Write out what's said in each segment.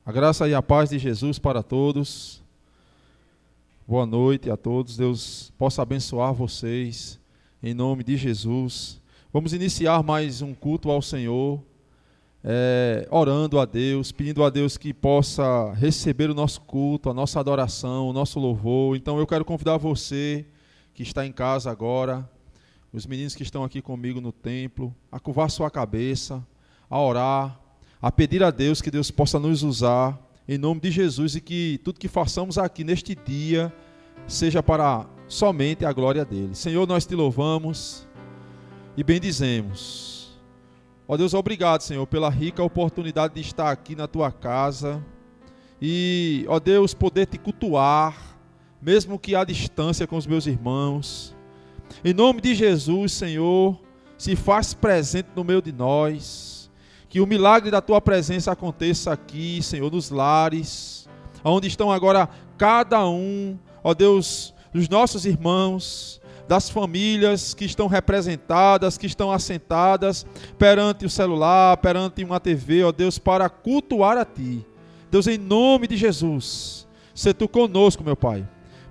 A graça e a paz de Jesus para todos. Boa noite a todos. Deus possa abençoar vocês em nome de Jesus. Vamos iniciar mais um culto ao Senhor, orando a Deus, pedindo a Deus que possa receber o nosso culto, a nossa adoração, o nosso louvor. Então eu quero convidar você que está em casa agora, os meninos que estão aqui comigo no templo, a curvar sua cabeça, a orar, a pedir a Deus que Deus possa nos usar em nome de Jesus e que tudo que façamos aqui neste dia seja para somente a glória dele. Senhor, nós te louvamos e bendizemos. Ó Deus, obrigado, Senhor, pela rica oportunidade de estar aqui na tua casa e, ó Deus, poder te cultuar, mesmo que à distância com os meus irmãos. Em nome de Jesus, Senhor, se faz presente no meio de nós. Que o milagre da tua presença aconteça aqui, Senhor, nos lares, onde estão agora cada um, ó Deus, dos nossos irmãos, das famílias que estão representadas, que estão assentadas perante o celular, perante uma TV, ó Deus, para cultuar a Ti. Deus, em nome de Jesus, sê Tu conosco, meu Pai.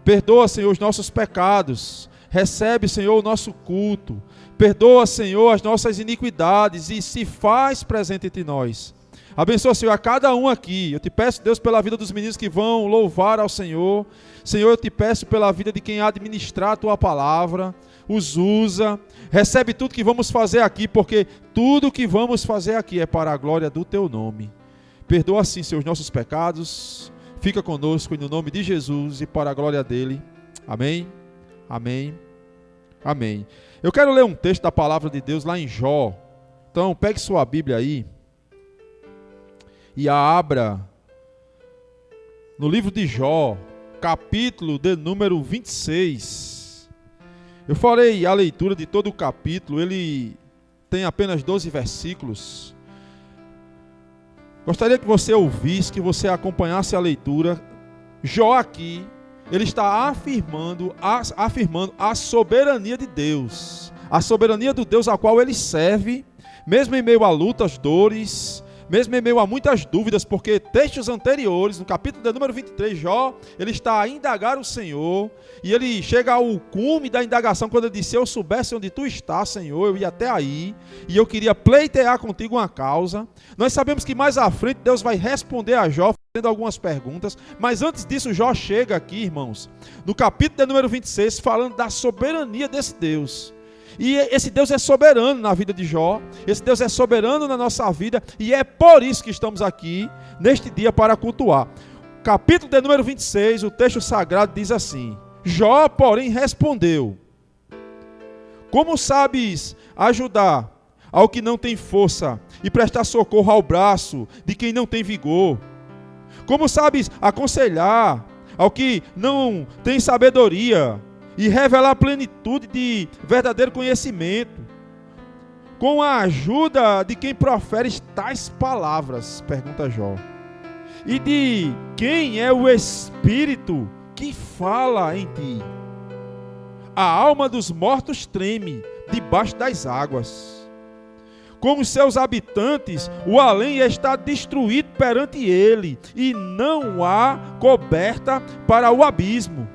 Perdoa, Senhor, os nossos pecados. Recebe, Senhor, o nosso culto. Perdoa, Senhor, as nossas iniquidades e se faz presente entre nós. Abençoa, Senhor, a cada um aqui. Eu te peço, Deus, pela vida dos meninos que vão louvar ao Senhor. Senhor, eu te peço pela vida de quem administrar a Tua palavra. Os usa. Recebe tudo que vamos fazer aqui, porque tudo que vamos fazer aqui é para a glória do Teu nome. Perdoa, sim, Senhor, os nossos pecados. Fica conosco no nome de Jesus e para a glória dEle. Amém. Amém. Amém. Eu quero ler um texto da palavra de Deus lá em Jó. Então, pegue sua Bíblia aí e a abra no livro de Jó, capítulo de número 26. Eu farei a leitura de todo o capítulo, ele tem apenas 12 versículos. Gostaria que você ouvisse, que você acompanhasse a leitura. Jó aqui, ele está afirmando a soberania de Deus, a soberania do Deus a qual ele serve, mesmo em meio a lutas, dores, mesmo em meio a muitas dúvidas, porque textos anteriores, no capítulo de número 23, Jó, ele está a indagar o Senhor, e ele chega ao cume da indagação, quando ele disse: se eu soubesse onde tu estás, Senhor, eu ia até aí, e eu queria pleitear contigo uma causa. Nós sabemos que mais à frente Deus vai responder a Jó, fazendo algumas perguntas, mas antes disso Jó chega aqui, irmãos, no capítulo de número 26, falando da soberania desse Deus. E esse Deus é soberano na vida de Jó, esse Deus é soberano na nossa vida, e é por isso que estamos aqui, neste dia, para cultuar. Capítulo de número 26, o texto sagrado diz assim: Jó, porém, respondeu: como sabes ajudar ao que não tem força, e prestar socorro ao braço de quem não tem vigor? Como sabes aconselhar ao que não tem sabedoria, e revelar a plenitude de verdadeiro conhecimento, com a ajuda de quem profere tais palavras? Pergunta Jó. E de quem é o Espírito que fala em ti? A alma dos mortos treme debaixo das águas. Com os seus habitantes, o além está destruído perante ele, e não há coberta para o abismo.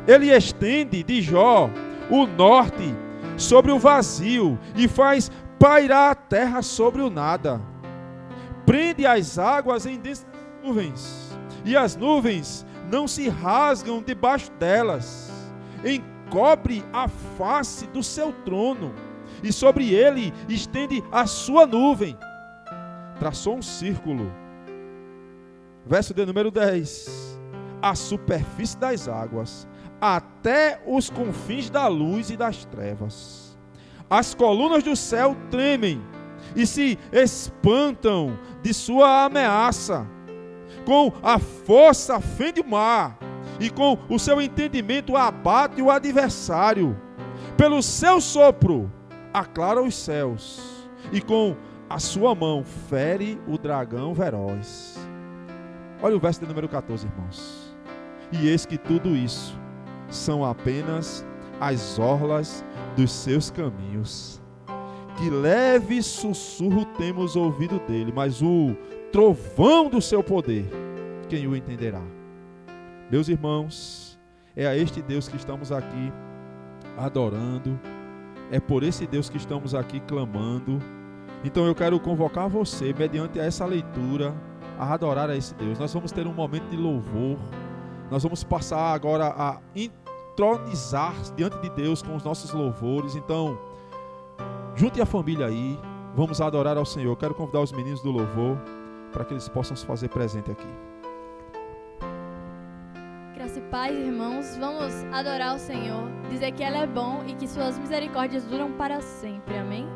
Ele estende de Jó o norte sobre o vazio e faz pairar a terra sobre o nada. Prende as águas em densas nuvens, e as nuvens não se rasgam debaixo delas. Encobre a face do seu trono, e sobre ele estende a sua nuvem. Traçou um círculo. Verso de número 10. A superfície das águas, até os confins da luz e das trevas. As colunas do céu tremem e se espantam de sua ameaça. Com a força fende o mar, e com o seu entendimento abate o adversário. Pelo seu sopro aclara os céus, e com a sua mão fere o dragão veloz. Olha o verso de número 14, irmãos. E eis que tudo isso são apenas as orlas dos seus caminhos. que leve sussurro temos ouvido dele, mas o trovão do seu poder, quem o entenderá? Meus irmãos, é a este Deus que estamos aqui adorando, é por esse Deus que estamos aqui clamando. Então eu quero convocar você, mediante essa leitura, a adorar a esse Deus. Nós vamos ter um momento de louvor, nós vamos passar agora a entronizar diante de Deus com os nossos louvores. Então, junte a família aí, vamos adorar ao Senhor. Quero convidar os meninos do louvor para que eles possam se fazer presente aqui. Graça e paz, irmãos, vamos adorar o Senhor, dizer que Ele é bom e que suas misericórdias duram para sempre, amém?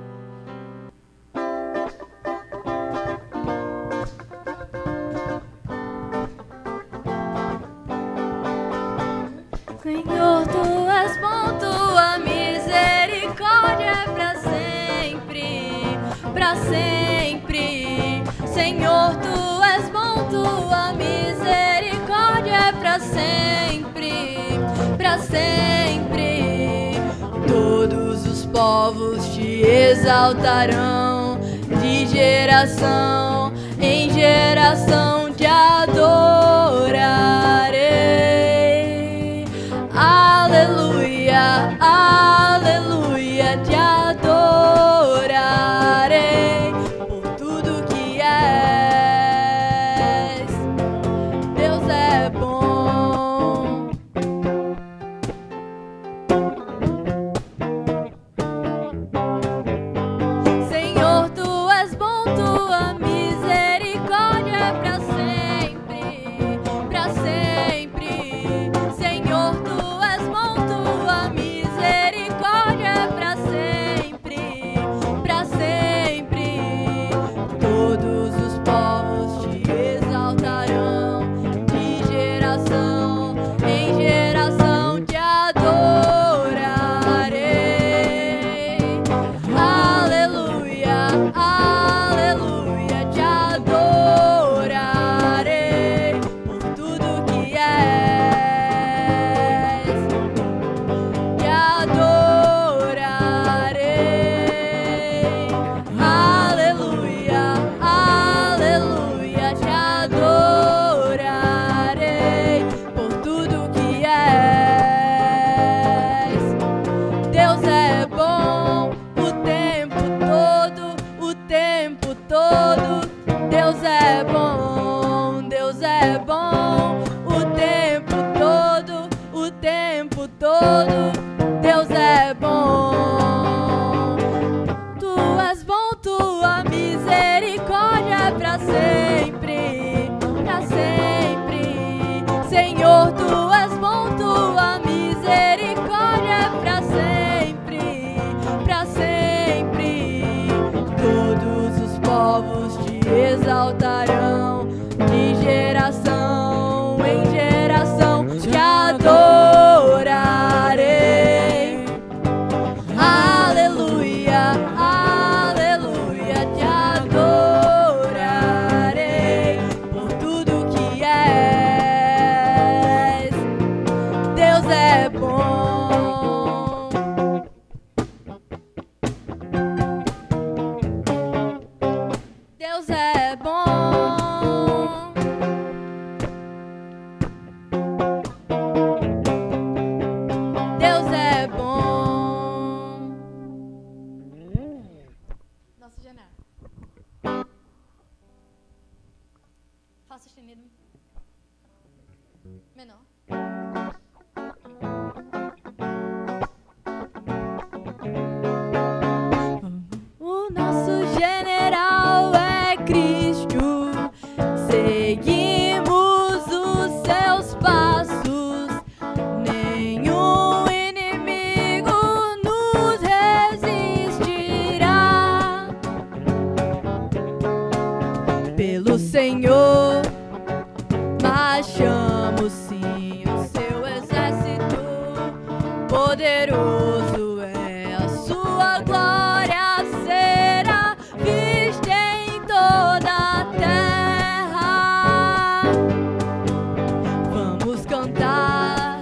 Senhor, Tu és bom, Tua misericórdia é para sempre, para sempre. Senhor, Tu és bom, Tua misericórdia é para sempre, para sempre. Todos os povos Te exaltarão, de geração em geração Te adorarei. Aleluia, aleluia, Te adorarei por tudo que és. Deus é bom. Senhor, Tu és bom, Tua misericórdia é para sempre, para sempre. Senhor, Tu és bom, Tua misericórdia é para sempre, para sempre. Todos os povos Te exaltarão, de geração em geração Te adorarei. Aleluia, aleluia, Te adorarei por tudo que és. Te adorarei. Aleluia, aleluia, Te adorarei por tudo que és. Deus é bom o tempo todo, o tempo todo. Deus é bom, Deus é bom o tempo todo, o tempo todo. Deus é bom. Tu és bom, Tua misericórdia é para sempre, para sempre. Senhor, Tu és bom, Tua misericórdia é para sempre, para sempre. Todos os povos Te exaltarão, de geração em geração Te adorarei. Aleluia, aleluia, Te adorarei por tudo que és. Deus é bom. Deus é bom. Deus é bom. Nosso Genaro. Fá sustenido menor. O nosso general é Cristo, seguimos os seus passos, nenhum inimigo nos resistirá. Pelo Senhor marchamos sim, o seu exército poderoso é a sua glória, será vista em toda a terra. Vamos cantar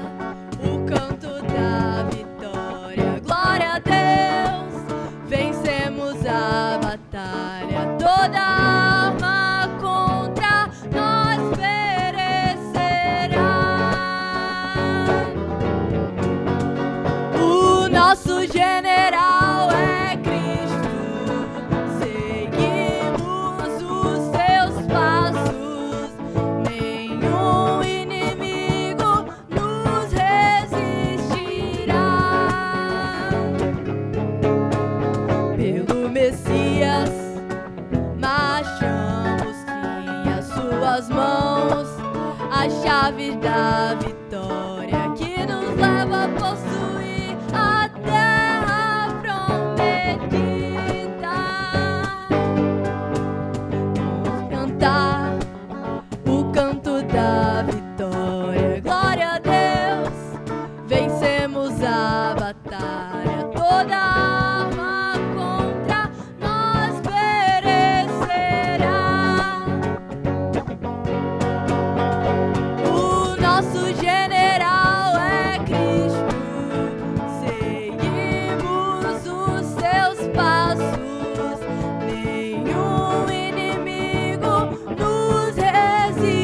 o canto da vitória, glória a Deus, vencemos tuas mãos as chaves da vitória que nos leva a possuir a terra prometida. Vamos cantar o canto da vitória. Glória a Deus, vencemos a batalha. Toda arma contra nós perecerá. O nosso general é Cristo, seguimos os seus passos, nenhum inimigo nos resistirá.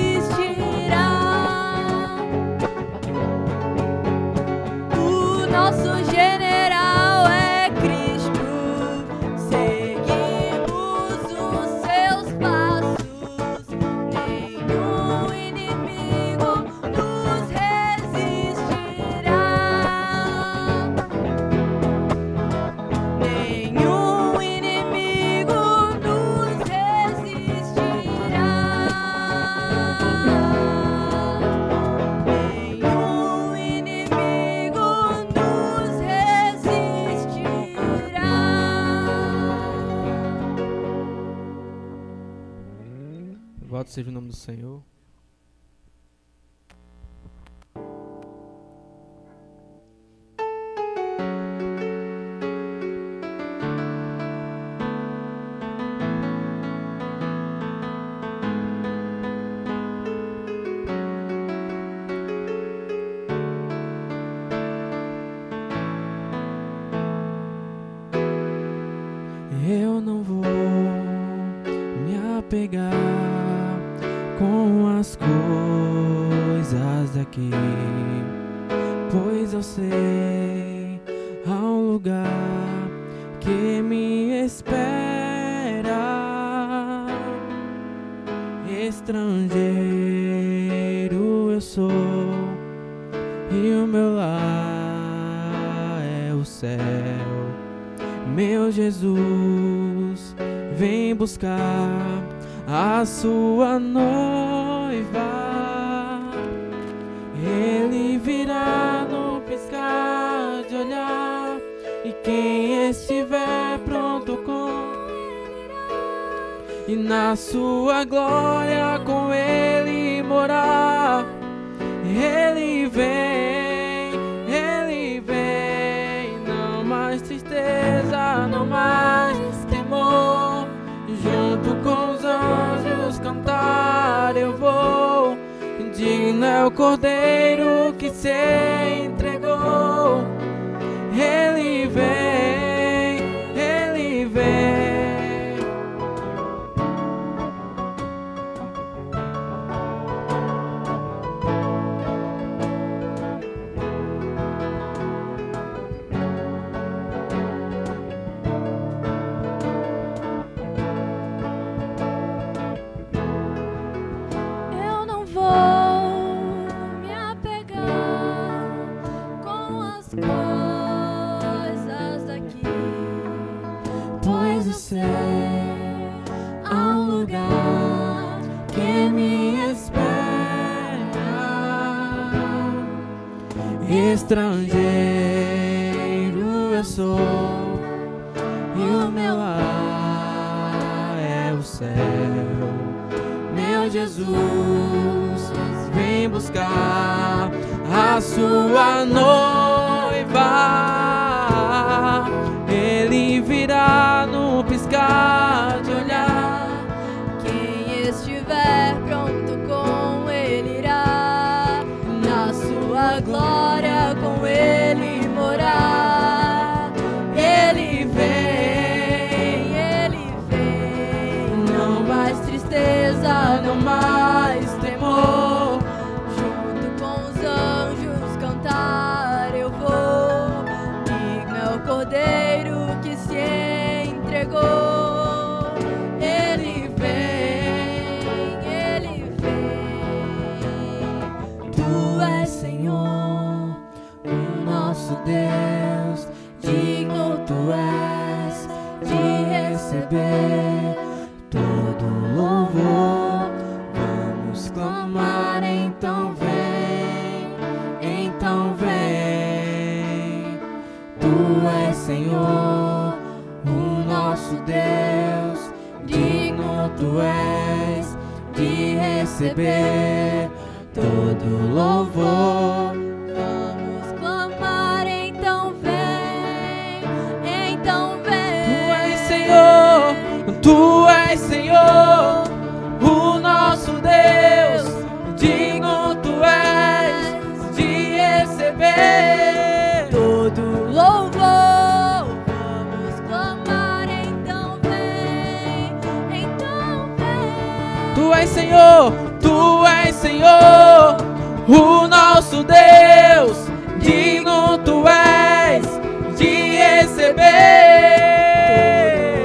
O nosso general é Cristo, seguimos os seus passos, nenhum inimigo nos resistirá. Nenhum inimigo nos resistirá. Nenhum inimigo nos resistirá. Louvado seja o nome do Senhor. Eu não vou me apegar com as coisas daqui, pois eu sei há um lugar que me espera. Estrangeiro eu sou e o meu lar é o céu. Meu Jesus vem buscar a sua noiva. Ele virá no piscar de olhar, e quem estiver pronto com ele irá, e na sua glória com ele morar. Ele vem, não mais tristeza, não mais temor. Junto com os anjos cantar eu vou. Digno é o Cordeiro que se entregou. Ele vem, ele vem. Eu não vou me apegar com as coisas daqui, pois eu sei há um lugar que me espera. Estrangeiro eu sou e o meu lar é o céu. Meu Jesus vem buscar a sua noiva. Ele virá no piscar de olhar. Quem estiver pronto com ele irá, na sua glória com ele morar. Ele vem, não mais tristeza, não mais temor. Junto com os anjos cantar eu vou. Digno é o Cordeiro que se entregou. Ele vem. Tu és Senhor, o nosso Deus. Digno tu és de receber todo louvor. tu és de receber todo louvor. Vamos clamar, então vem, então vem. Tu és Senhor, o nosso Deus, digno tu és de receber todo louvor. Vamos clamar, então vem, então vem. Tu és Senhor, o nosso Deus, digno tu és de receber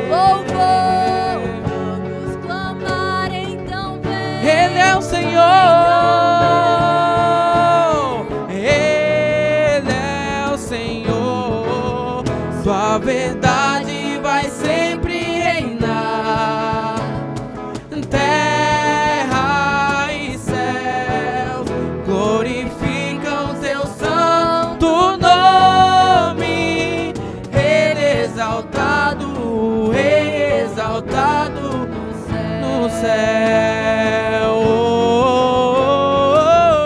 Louvor, vamos clamar, então vem. Ele é o Senhor, Ele é o Senhor. Sua verdade vai sempre reinar. Terra e céu glorificam teu santo nome. Ele exaltado, o Rei exaltado no céu.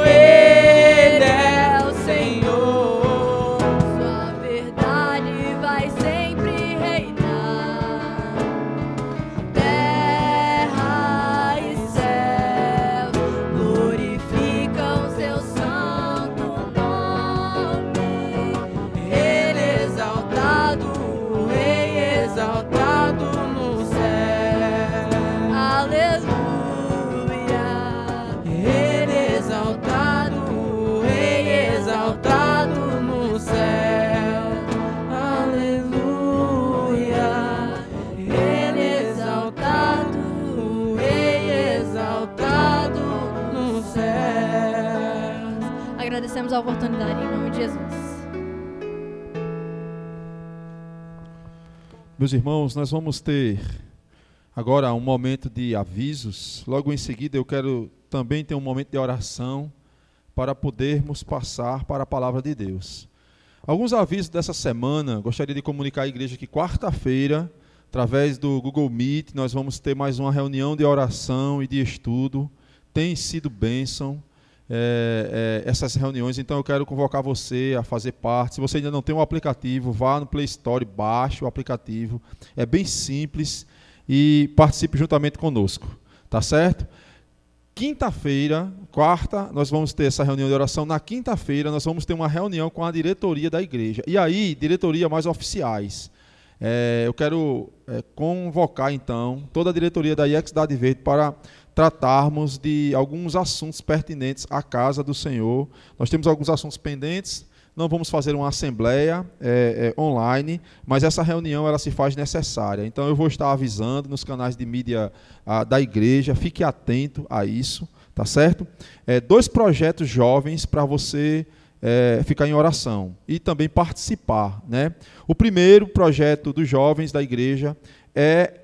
Ele é o Senhor. Sua verdade vai sempre reinar. Terra e céu glorificam seu santo nome. Ele exaltado, o Rei exaltado no céu. Aleluia. Ele exaltado, o Rei exaltado no céu. Aleluia. Ele exaltado, o Rei exaltado no céu. Agradecemos a oportunidade em nome de Jesus. Meus irmãos, nós vamos ter agora um momento de avisos. Logo em seguida eu quero também ter um momento de oração para podermos passar para a palavra de Deus. Alguns avisos dessa semana, gostaria de comunicar à igreja que quarta-feira, através do Google Meet, nós vamos ter mais uma reunião de oração e de estudo. Tem sido bênção essas reuniões, então eu quero convocar você a fazer parte. Se você ainda não tem um aplicativo, vá no Play Store, baixe o aplicativo. É bem simples e participe juntamente conosco, tá certo? Quinta-feira, quarta, nós vamos ter essa reunião de oração. Na quinta-feira, nós vamos ter uma reunião com a diretoria da igreja. E aí, diretoria mais oficiais. Eu quero convocar, então, toda a diretoria da IEX Cidade Verde para tratarmos de alguns assuntos pertinentes à casa do Senhor. Nós temos alguns assuntos pendentes. Não vamos fazer uma assembleia online, mas essa reunião ela se faz necessária. Então eu vou estar avisando nos canais de mídia da igreja, fique atento a isso, tá certo? 2 projetos jovens para você ficar em oração e também participar, né? O primeiro projeto dos jovens da igreja é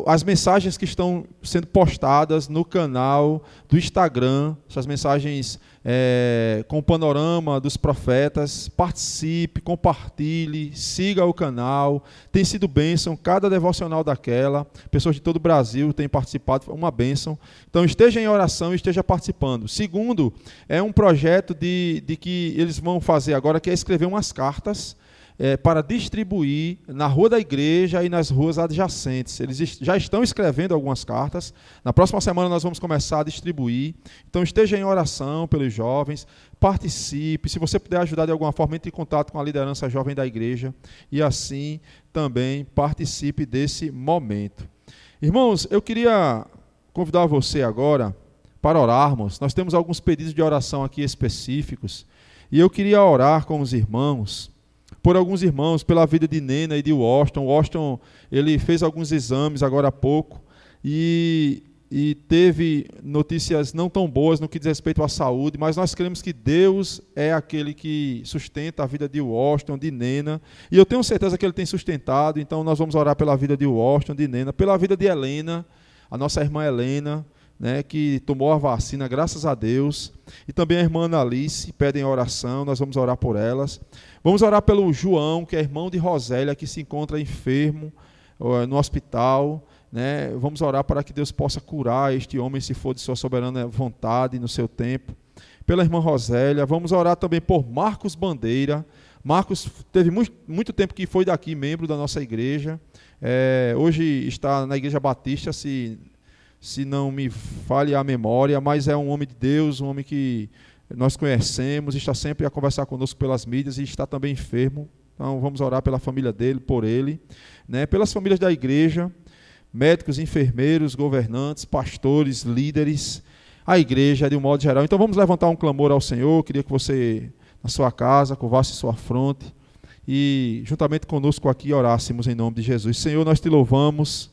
as mensagens que estão sendo postadas no canal do Instagram, essas mensagens com o panorama dos profetas. Participe, compartilhe, siga o canal. Tem sido bênção, cada devocional daquela. Pessoas de todo o Brasil têm participado, uma bênção. Então esteja em oração e esteja participando. Segundo, é um projeto de que eles vão fazer agora, que é escrever umas cartas para distribuir na rua da igreja e nas ruas adjacentes. Eles já estão escrevendo algumas cartas. Na próxima semana nós vamos começar a distribuir. Então esteja em oração pelos jovens, participe. Se você puder ajudar de alguma forma, entre em contato com a liderança jovem da igreja e assim também participe desse momento. Irmãos, eu queria convidar você agora para orarmos. Nós temos alguns pedidos de oração aqui específicos e eu queria orar com os irmãos, por alguns irmãos, pela vida de Nena e de Washington. Washington, ele fez alguns exames agora há pouco e teve notícias não tão boas no que diz respeito à saúde, mas nós cremos que Deus é aquele que sustenta a vida de Washington, de Nena, e eu tenho certeza que Ele tem sustentado. Então nós vamos orar pela vida de Washington, de Nena, pela vida de Helena, a nossa irmã Helena, né, que tomou a vacina, graças a Deus, e também a irmã Analice, pedem oração, nós vamos orar por elas. Vamos orar pelo João, que é irmão de Rosélia, que se encontra enfermo no hospital, né? Vamos orar para que Deus possa curar este homem, se for de sua soberana vontade, no seu tempo. Pela irmã Rosélia, vamos orar também por Marcos Bandeira. Marcos teve muito tempo que foi daqui, membro da nossa igreja. Hoje está na Igreja Batista, se não me falhe a memória, mas é um homem de Deus, um homem que nós conhecemos, está sempre a conversar conosco pelas mídias e está também enfermo. Então vamos orar pela família dele, por ele, né? Pelas famílias da igreja, médicos, enfermeiros, governantes, pastores, líderes, a igreja de um modo geral. Então vamos levantar um clamor ao Senhor. Queria que você, na sua casa, curvasse sua fronte e juntamente conosco aqui orássemos em nome de Jesus. Senhor, nós te louvamos,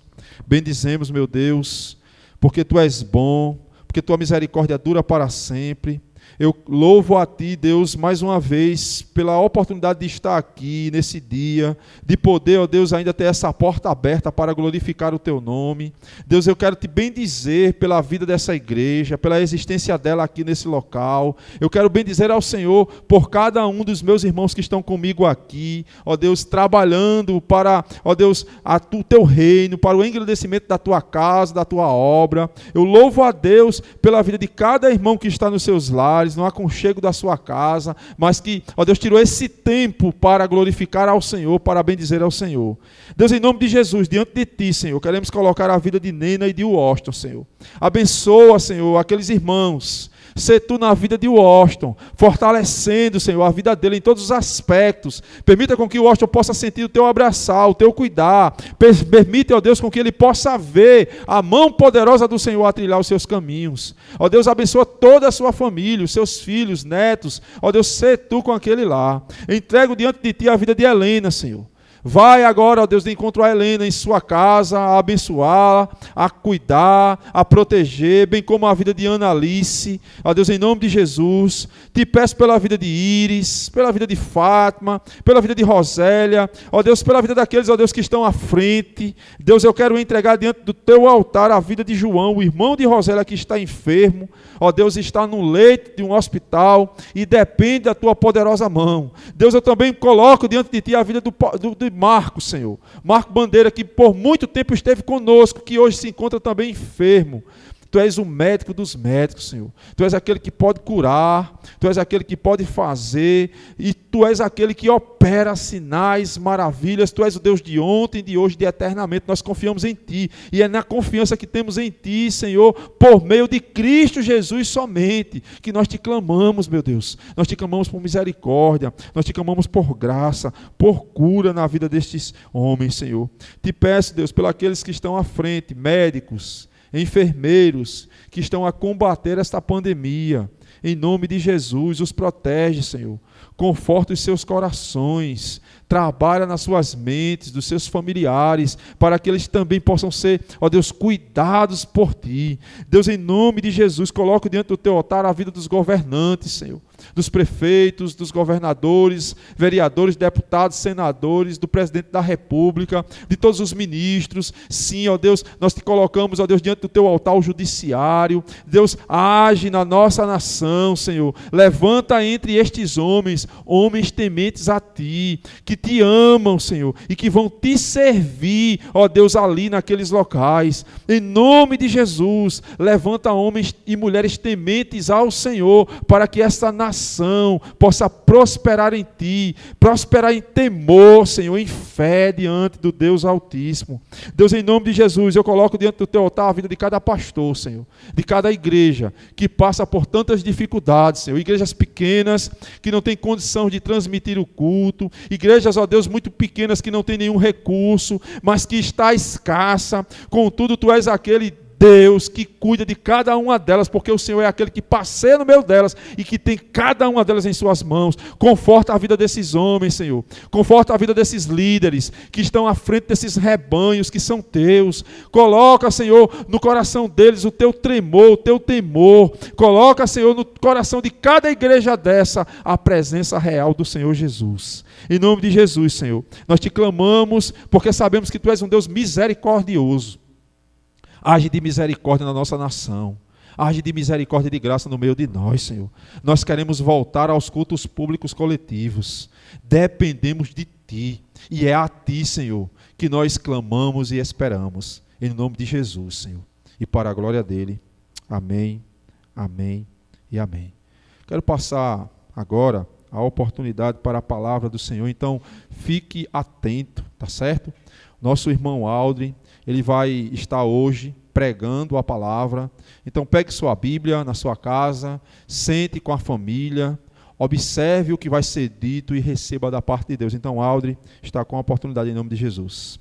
bendizemos, meu Deus, porque tu és bom, porque tua misericórdia dura para sempre. Eu louvo a Ti, Deus, mais uma vez, pela oportunidade de estar aqui nesse dia, de poder, ó Deus, ainda ter essa porta aberta para glorificar o Teu nome. Deus, eu quero Te bendizer pela vida dessa igreja, pela existência dela aqui nesse local. Eu quero bendizer ao Senhor por cada um dos meus irmãos que estão comigo aqui, ó Deus, trabalhando para, ó Deus, o Teu reino, para o engrandecimento da Tua casa, da Tua obra. Eu louvo a Deus pela vida de cada irmão que está nos seus lares, no aconchego da sua casa, mas que, ó Deus, tirou esse tempo para glorificar ao Senhor, para bendizer ao Senhor. Deus, em nome de Jesus, diante de Ti, Senhor, queremos colocar a vida de Nena e de Washington, Senhor. Abençoa, Senhor, aqueles irmãos. Sê Tu na vida de Washington, fortalecendo, Senhor, a vida dele em todos os aspectos. Permita com que o Washington possa sentir o Teu abraçar, o Teu cuidar. Permita, ó Deus, com que ele possa ver a mão poderosa do Senhor a trilhar os seus caminhos. Ó Deus, abençoa toda a sua família, os seus filhos, netos. Ó Deus, sê Tu com aquele lá. Entrego diante de Ti a vida de Helena, Senhor. Vai agora, ó Deus, de encontro a Helena em sua casa, a abençoá-la, a cuidar, a proteger, bem como a vida de Ana Alice. Ó Deus, em nome de Jesus, Te peço pela vida de Iris, pela vida de Fátima, pela vida de Rosélia, ó Deus, pela vida daqueles, ó Deus, que estão à frente. Deus, eu quero entregar diante do Teu altar a vida de João, o irmão de Rosélia que está enfermo. Ó Deus, está no leito de um hospital e depende da Tua poderosa mão. Deus, eu também coloco diante de Ti a vida de Marcos, Senhor. Marco Bandeira, que por muito tempo esteve conosco, que hoje se encontra também enfermo. Tu és o médico dos médicos, Senhor. Tu és aquele que pode curar, Tu és aquele que pode fazer, e Tu és aquele que opera sinais, maravilhas. Tu és o Deus de ontem, de hoje, de eternamente. Nós confiamos em Ti, e é na confiança que temos em Ti, Senhor, por meio de Cristo Jesus somente, que nós Te clamamos, meu Deus. Nós Te clamamos por misericórdia, nós Te clamamos por graça, por cura na vida destes homens, Senhor. Te peço, Deus, pelos aqueles que estão à frente, médicos, enfermeiros que estão a combater esta pandemia, em nome de Jesus, os protege, Senhor, conforta os seus corações, trabalha nas suas mentes, dos seus familiares, para que eles também possam ser, ó Deus, cuidados por Ti. Deus, em nome de Jesus, coloco diante do Teu altar a vida dos governantes, Senhor, dos prefeitos, dos governadores, vereadores, deputados, senadores, do presidente da República, de todos os ministros. Sim, ó Deus, nós Te colocamos, ó Deus, diante do Teu altar o judiciário. Deus, age na nossa nação, Senhor. Levanta entre estes homens tementes a Ti, que Te amam, Senhor, e que vão Te servir, ó Deus, ali naqueles locais. Em nome de Jesus, levanta homens e mulheres tementes ao Senhor, para que essa nação possa prosperar em Ti, prosperar em temor, Senhor, em fé diante do Deus Altíssimo. Deus, em nome de Jesus, eu coloco diante do Teu altar a vida de cada pastor, Senhor, de cada igreja que passa por tantas dificuldades, Senhor, igrejas pequenas que não têm condição de transmitir o culto, igrejas, ó Deus, muito pequenas que não têm nenhum recurso, mas que está escassa. Contudo, Tu és aquele Deus que cuida de cada uma delas, porque o Senhor é aquele que passeia no meio delas e que tem cada uma delas em suas mãos. Conforta a vida desses homens, Senhor. Conforta a vida desses líderes que estão à frente desses rebanhos que são Teus. Coloca, Senhor, no coração deles o Teu tremor, o Teu temor. Coloca, Senhor, no coração de cada igreja dessa a presença real do Senhor Jesus. Em nome de Jesus, Senhor, nós Te clamamos porque sabemos que Tu és um Deus misericordioso. Age de misericórdia na nossa nação. Age de misericórdia e de graça no meio de nós, Senhor. Nós queremos voltar aos cultos públicos coletivos. Dependemos de Ti. E é a Ti, Senhor, que nós clamamos e esperamos. em nome de Jesus, Senhor, e para a glória dele. Amém, amém e amém. Quero passar agora a oportunidade para a palavra do Senhor, então fique atento, tá certo? Nosso irmão Aldrin, ele vai estar hoje pregando a palavra, então pegue sua Bíblia na sua casa, sente com a família, observe o que vai ser dito e receba da parte de Deus. Então Aldrin está com a oportunidade em nome de Jesus.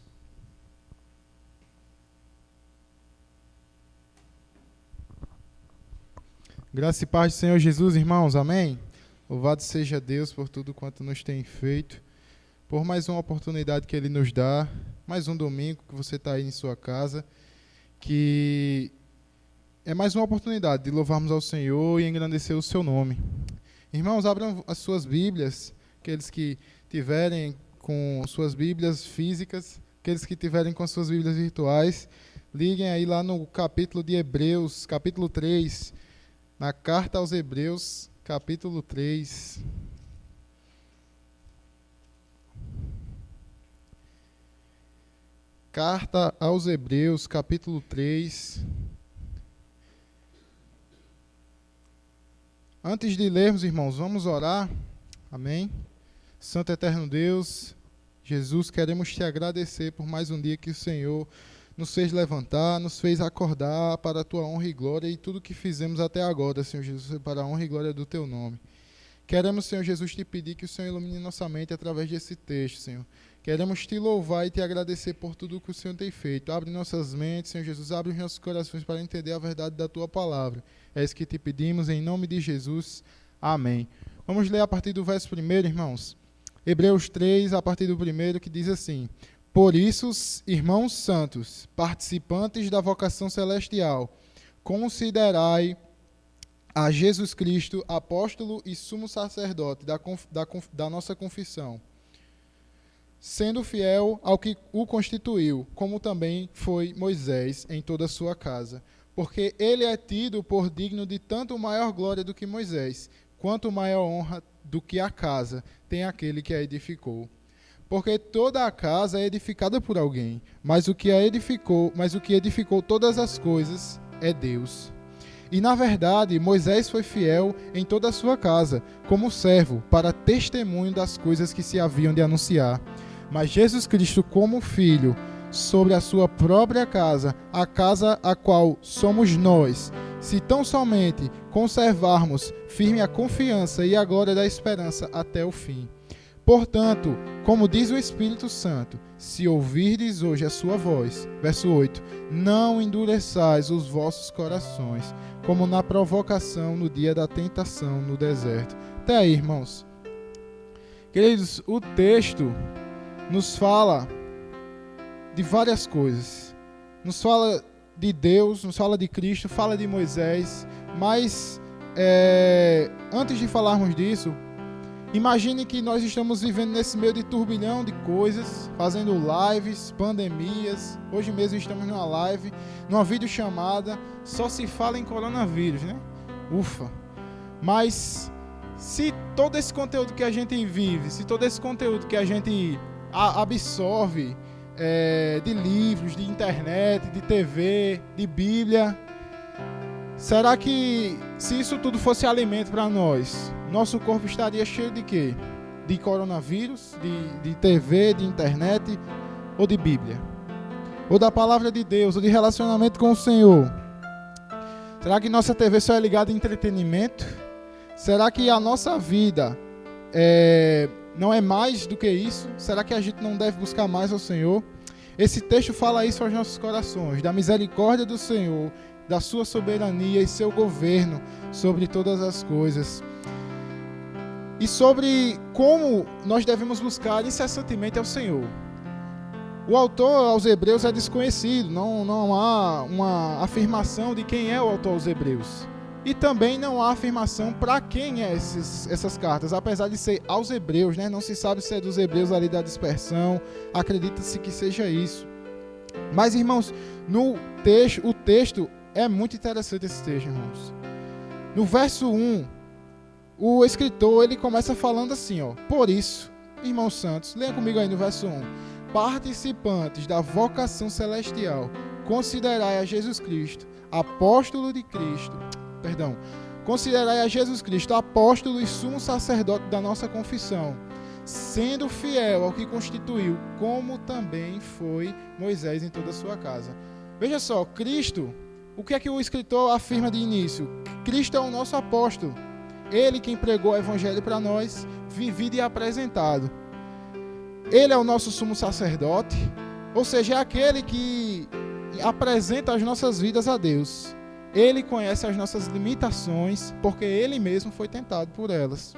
Graça e paz do Senhor Jesus, irmãos, amém? Louvado seja Deus por tudo quanto nos tem feito, por mais uma oportunidade que Ele nos dá, mais um domingo que você está aí em sua casa, que é mais uma oportunidade de louvarmos ao Senhor e engrandecer o seu nome. Irmãos, abram as suas Bíblias, aqueles que tiverem com suas Bíblias físicas, aqueles que tiverem com suas Bíblias virtuais, liguem aí lá no capítulo de Hebreus, capítulo 3, na carta aos Hebreus, capítulo 3. Carta aos Hebreus, capítulo 3. Antes de lermos, irmãos, vamos orar. Amém? Santo Eterno Deus, Jesus, queremos te agradecer por mais um dia que o Senhor nos fez levantar, nos fez acordar para a tua honra e glória e tudo que fizemos até agora, Senhor Jesus, para a honra e glória do teu nome. Queremos, Senhor Jesus, te pedir que o Senhor ilumine nossa mente através desse texto, Senhor. Queremos te louvar e te agradecer por tudo que o Senhor tem feito. Abre nossas mentes, Senhor Jesus, abre os nossos corações para entender a verdade da tua palavra. É isso que te pedimos, em nome de Jesus. Amém. Vamos ler a partir do verso 1, irmãos. Hebreus 3, a partir do 1, que diz assim: Por isso, irmãos santos, participantes da vocação celestial, considerai a Jesus Cristo, apóstolo e sumo sacerdote da nossa confissão, sendo fiel ao que o constituiu, como também foi Moisés em toda a sua casa. Porque ele é tido por digno de tanto maior glória do que Moisés, quanto maior honra do que a casa tem aquele que a edificou. Porque toda a casa é edificada por alguém, mas o que edificou todas as coisas é Deus. E na verdade, Moisés foi fiel em toda a sua casa, como servo, para testemunho das coisas que se haviam de anunciar. Mas Jesus Cristo como filho, sobre a sua própria casa, a casa a qual somos nós, se tão somente conservarmos firme a confiança e a glória da esperança até o fim. Portanto, como diz o Espírito Santo, se ouvirdes hoje a sua voz, verso 8, não endureçais os vossos corações, como na provocação no dia da tentação no deserto. Até aí, irmãos. Queridos, o texto nos fala de várias coisas. Nos fala de Deus, nos fala de Cristo, fala de Moisés, mas antes de falarmos disso, imagine que nós estamos vivendo nesse meio de turbilhão de coisas, fazendo lives, pandemias. Hoje mesmo estamos numa live, numa videochamada, só se fala em coronavírus, né? Ufa! Mas se todo esse conteúdo que a gente vive, se todo esse conteúdo que a gente absorve de livros, de internet, de TV, de Bíblia, será que se isso tudo fosse alimento para nós, nosso corpo estaria cheio de quê? De coronavírus, de TV, de internet ou de Bíblia? Ou da palavra de Deus, ou de relacionamento com o Senhor? Será que nossa TV só é ligada em entretenimento? Será que a nossa vida não é mais do que isso? Será que a gente não deve buscar mais ao Senhor? Esse texto fala isso aos nossos corações, da misericórdia do Senhor, da sua soberania e seu governo sobre todas as coisas. E sobre como nós devemos buscar incessantemente ao Senhor. O autor aos Hebreus é desconhecido, não há uma afirmação de quem é o autor aos Hebreus. E também não há afirmação para quem é essas cartas, apesar de ser aos Hebreus, né? Não se sabe se é dos Hebreus ali da dispersão, acredita-se que seja isso. Mas, irmãos, o texto é muito interessante, esse texto, irmãos. No verso 1, o escritor ele começa falando assim, ó: por isso, irmãos santos, leiam comigo aí no verso 1, participantes da vocação celestial, considerai a Jesus Cristo, apóstolo de Cristo, considerai a Jesus Cristo, apóstolo e sumo sacerdote da nossa confissão, sendo fiel ao que constituiu, como também foi Moisés em toda a sua casa. Veja só, Cristo, o que é que o escritor afirma de início? Cristo é o nosso apóstolo. Ele quem pregou o evangelho para nós, vivido e apresentado. Ele é o nosso sumo sacerdote, ou seja, é aquele que apresenta as nossas vidas a Deus. Ele conhece as nossas limitações, porque Ele mesmo foi tentado por elas.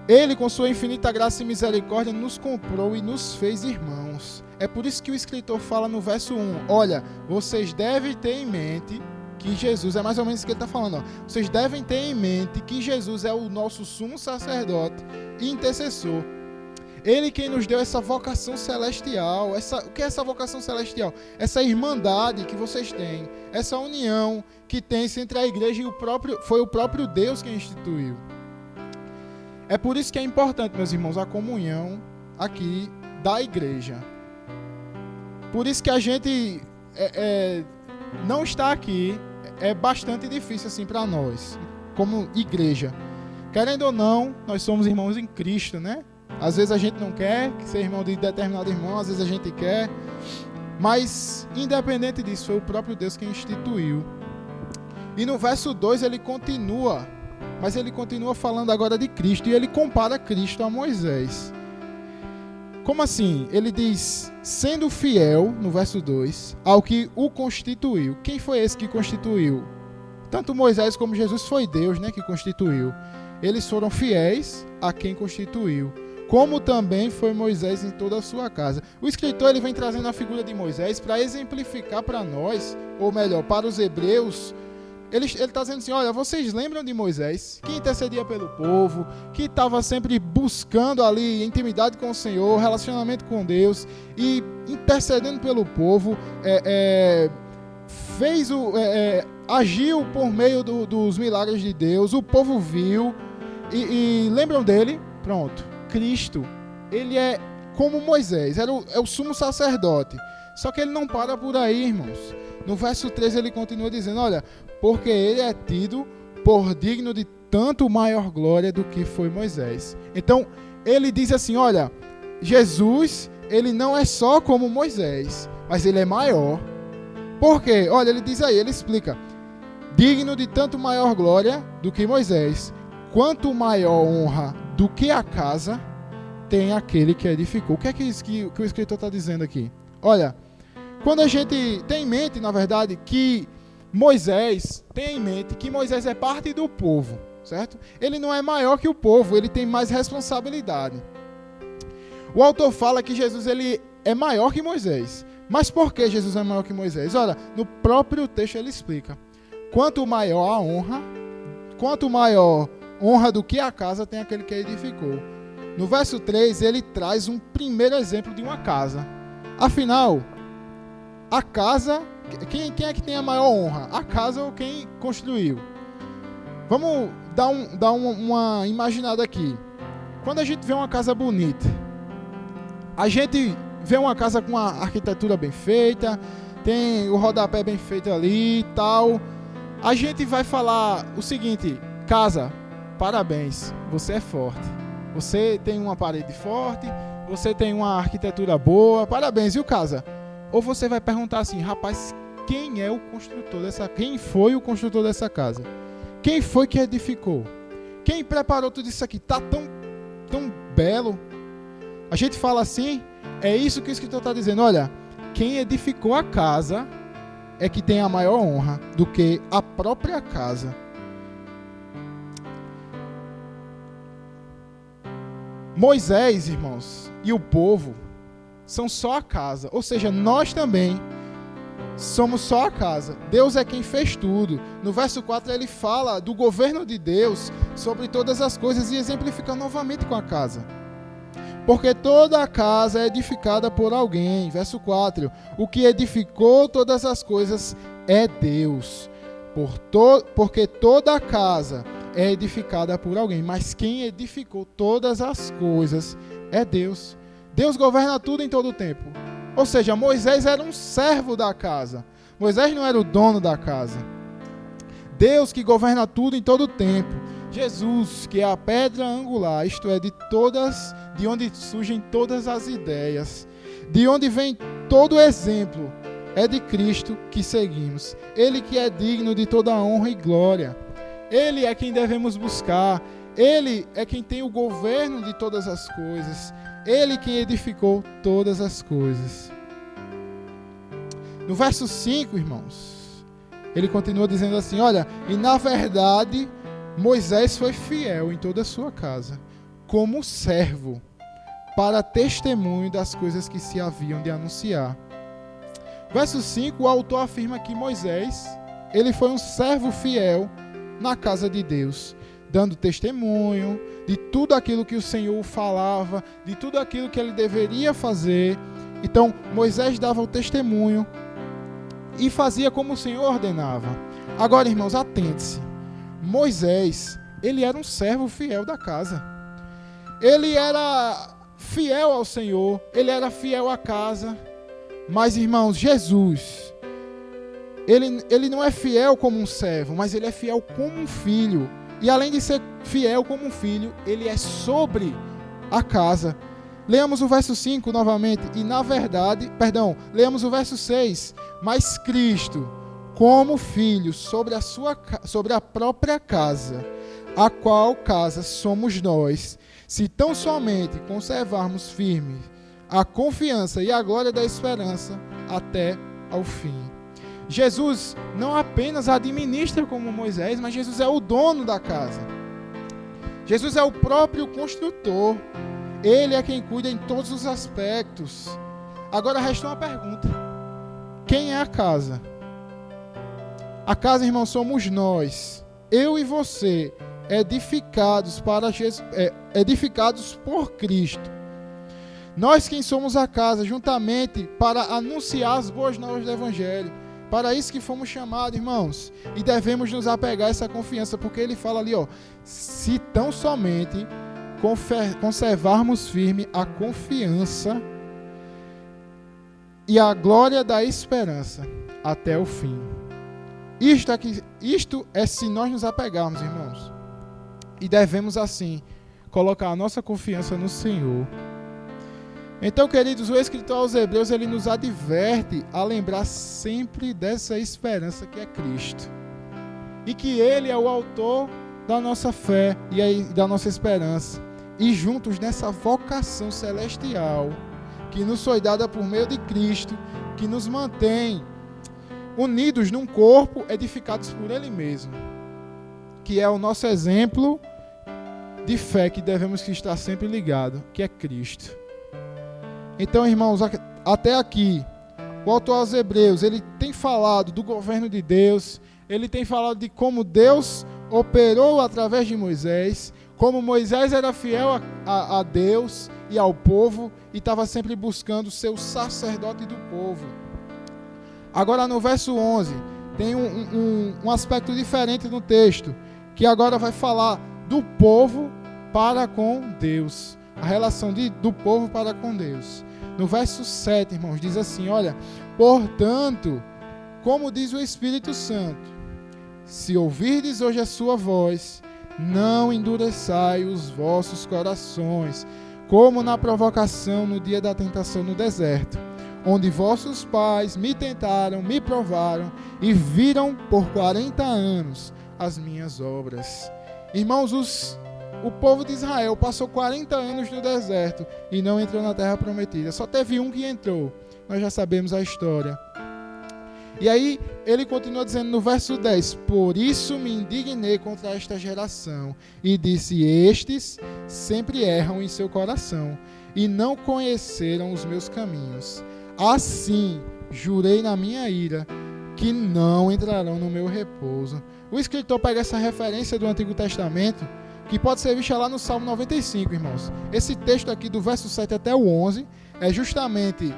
Ele, com sua infinita graça e misericórdia, nos comprou e nos fez irmãos. É por isso que o escritor fala no verso 1, olha, vocês devem ter em mente que Jesus, é mais ou menos isso que ele está falando, ó. Vocês devem ter em mente que Jesus é o nosso sumo sacerdote e intercessor. Ele quem nos deu essa vocação celestial. O que é essa vocação celestial? Essa irmandade que vocês têm, essa união que tem entre a igreja e foi o próprio Deus quem instituiu. É por isso que é importante, meus irmãos, a comunhão aqui da igreja. Por isso que a gente não está aqui é bastante difícil assim para nós, como igreja. Querendo ou não, nós somos irmãos em Cristo, né? Às vezes a gente não quer ser irmão de determinado irmão, às vezes a gente quer. Mas, independente disso, foi o próprio Deus quem instituiu. E no verso 2 ele continua, mas ele continua falando agora de Cristo, e ele compara Cristo a Moisés. Como assim? Ele diz, sendo fiel, no verso 2, ao que o constituiu. Quem foi esse que constituiu? Tanto Moisés como Jesus foi Deus, né, que constituiu. Eles foram fiéis a quem constituiu, como também foi Moisés em toda a sua casa. O escritor ele vem trazendo a figura de Moisés para exemplificar para nós, ou melhor, para os hebreus. Ele está dizendo assim, olha, vocês lembram de Moisés, que intercedia pelo povo, que estava sempre buscando ali intimidade com o Senhor, relacionamento com Deus, e intercedendo pelo povo, agiu por meio dos milagres de Deus, o povo viu, e lembram dele? Pronto, Cristo, ele é como Moisés, é o sumo sacerdote, só que ele não para por aí, irmãos. No verso 3 ele continua dizendo, olha, porque ele é tido por digno de tanto maior glória do que foi Moisés. Então, ele diz assim, olha, Jesus, ele não é só como Moisés, mas ele é maior. Por quê? Olha, ele diz aí, ele explica, digno de tanto maior glória do que Moisés, quanto maior honra do que a casa tem aquele que edificou. O que é que o escritor está dizendo aqui? Olha, quando a gente tem em mente, na verdade, que Moisés é parte do povo, certo? Ele não é maior que o povo, ele tem mais responsabilidade. O autor fala que Jesus ele é maior que Moisés. Mas por que Jesus é maior que Moisés? Olha, no próprio texto ele explica. Quanto maior a honra, quanto maior honra do que a casa tem aquele que a edificou. No verso 3 ele traz um primeiro exemplo de uma casa. Afinal, a casa, quem é que tem a maior honra? A casa ou quem construiu? Vamos dar uma imaginada aqui. Quando a gente vê uma casa bonita, a gente vê uma casa com uma arquitetura bem feita, tem o rodapé bem feito ali e tal. A gente vai falar o seguinte, casa, parabéns, você é forte. Você tem uma parede forte, você tem uma arquitetura boa, parabéns, viu, casa? Ou você vai perguntar assim, rapaz, quem foi o construtor dessa casa? Quem foi que edificou? Quem preparou tudo isso aqui? Tá tão belo. A gente fala assim, é isso que o escritor está dizendo. Olha, quem edificou a casa é que tem a maior honra do que a própria casa. Moisés, irmãos, e o povo são só a casa, ou seja, nós também somos só a casa. Deus é quem fez tudo. No verso 4 ele fala do governo de Deus sobre todas as coisas e exemplifica novamente com a casa. Porque toda a casa é edificada por alguém. Verso 4, o que edificou todas as coisas é Deus. Porque toda a casa é edificada por alguém, mas quem edificou todas as coisas é Deus. Deus governa tudo em todo o tempo. Ou seja, Moisés era um servo da casa. Moisés não era o dono da casa. Deus que governa tudo em todo o tempo. Jesus, que é a pedra angular, isto é, de onde surgem todas as ideias, de onde vem todo o exemplo, é de Cristo que seguimos. Ele que é digno de toda a honra e glória. Ele é quem devemos buscar. Ele é quem tem o governo de todas as coisas. Ele quem edificou todas as coisas. No verso 5, irmãos, ele continua dizendo assim, olha, e na verdade, Moisés foi fiel em toda a sua casa, como servo, para testemunho das coisas que se haviam de anunciar. Verso 5, o autor afirma que Moisés, ele foi um servo fiel na casa de Deus, dando testemunho de tudo aquilo que o Senhor falava, de tudo aquilo que ele deveria fazer. Então, Moisés dava o testemunho e fazia como o Senhor ordenava. Agora, irmãos, atente-se. Moisés, ele era um servo fiel da casa. Ele era fiel ao Senhor, ele era fiel à casa. Mas, irmãos, Jesus, ele não é fiel como um servo, mas ele é fiel como um filho. E além de ser fiel como um filho, ele é sobre a casa. Leamos o verso 5 novamente. E na verdade, leamos o verso 6. Mas Cristo, como filho sobre a própria casa, a qual casa somos nós, se tão somente conservarmos firme a confiança e a glória da esperança até ao fim. Jesus não apenas administra como Moisés, mas Jesus é o dono da casa. Jesus é o próprio construtor. Ele é quem cuida em todos os aspectos. Agora resta uma pergunta. Quem é a casa? A casa, irmão, somos nós, eu e você, edificados por Cristo. Nós quem somos a casa, juntamente para anunciar as boas novas do Evangelho. Para isso que fomos chamados, irmãos. E devemos nos apegar a essa confiança, porque ele fala ali, se tão somente conservarmos firme a confiança e a glória da esperança até o fim. Isto é se nós nos apegarmos, irmãos. E devemos, assim, colocar a nossa confiança no Senhor. Então, queridos, o escritor aos Hebreus, ele nos adverte a lembrar sempre dessa esperança que é Cristo. E que Ele é o autor da nossa fé e da nossa esperança. E juntos nessa vocação celestial que nos foi dada por meio de Cristo, que nos mantém unidos num corpo, edificados por Ele mesmo, que é o nosso exemplo de fé que devemos estar sempre ligados, que é Cristo. Então, irmãos, até aqui, o autor aos Hebreus, ele tem falado do governo de Deus, ele tem falado de como Deus operou através de Moisés, como Moisés era fiel a Deus e ao povo, e estava sempre buscando ser o sacerdote do povo. Agora, no verso 11, tem um aspecto diferente no texto, que agora vai falar do povo para com Deus. A relação do povo para com Deus. No verso 7, irmãos, diz assim, olha, portanto, como diz o Espírito Santo, se ouvirdes hoje a sua voz, não endureçai os vossos corações, como na provocação no dia da tentação no deserto, onde vossos pais me tentaram, me provaram e viram por 40 anos as minhas obras. Irmãos, o povo de Israel passou 40 anos no deserto e não entrou na terra prometida. Só teve um que entrou. Nós já sabemos a história. E aí, ele continua dizendo no verso 10, por isso me indignei contra esta geração e disse, estes sempre erram em seu coração e não conheceram os meus caminhos. Assim, jurei na minha ira que não entrarão no meu repouso. O escritor pega essa referência do Antigo Testamento, que pode ser vista lá no Salmo 95, irmãos. Esse texto aqui do verso 7 até o 11 é justamente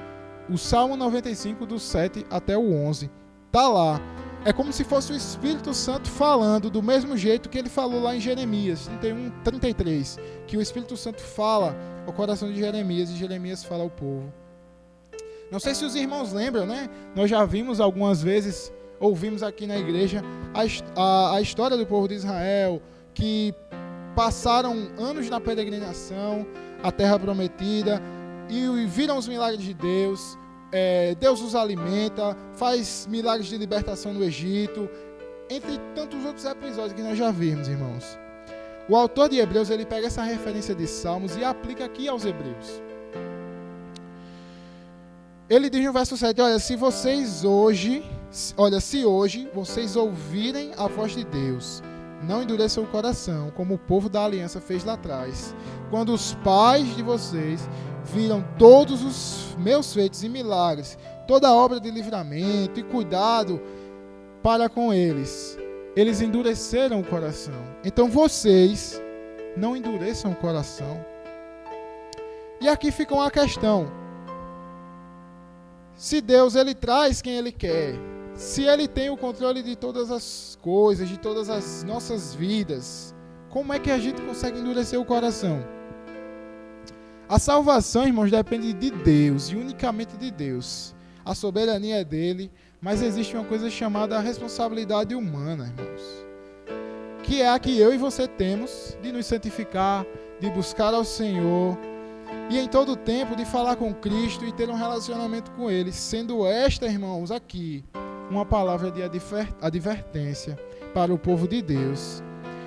o Salmo 95 do 7 até o 11. Está lá. É como se fosse o Espírito Santo falando do mesmo jeito que ele falou lá em Jeremias 31:33, que o Espírito Santo fala ao coração de Jeremias e Jeremias fala ao povo. Não sei se os irmãos lembram, né? Nós já vimos algumas vezes, ouvimos aqui na igreja, a história do povo de Israel, que passaram anos na peregrinação, a terra prometida, e viram os milagres de Deus. Deus os alimenta, faz milagres de libertação no Egito, entre tantos outros episódios que nós já vimos, irmãos. O autor de Hebreus, ele pega essa referência de Salmos e aplica aqui aos Hebreus. Ele diz no verso 7, se hoje vocês ouvirem a voz de Deus, não endureçam o coração, como o povo da aliança fez lá atrás, quando os pais de vocês viram todos os meus feitos e milagres, toda a obra de livramento e cuidado para com eles. Eles endureceram o coração. Então vocês não endureçam o coração. E aqui fica uma questão. Se Deus, ele traz quem ele quer, se ele tem o controle de todas as coisas, de todas as nossas vidas, como é que a gente consegue endurecer o coração? A salvação, irmãos, depende de Deus e unicamente de Deus. A soberania é dele, mas existe uma coisa chamada responsabilidade humana, irmãos, que é a que eu e você temos de nos santificar, de buscar ao Senhor e em todo o tempo de falar com Cristo e ter um relacionamento com Ele, sendo esta, irmãos, aqui uma palavra de advertência para o povo de Deus.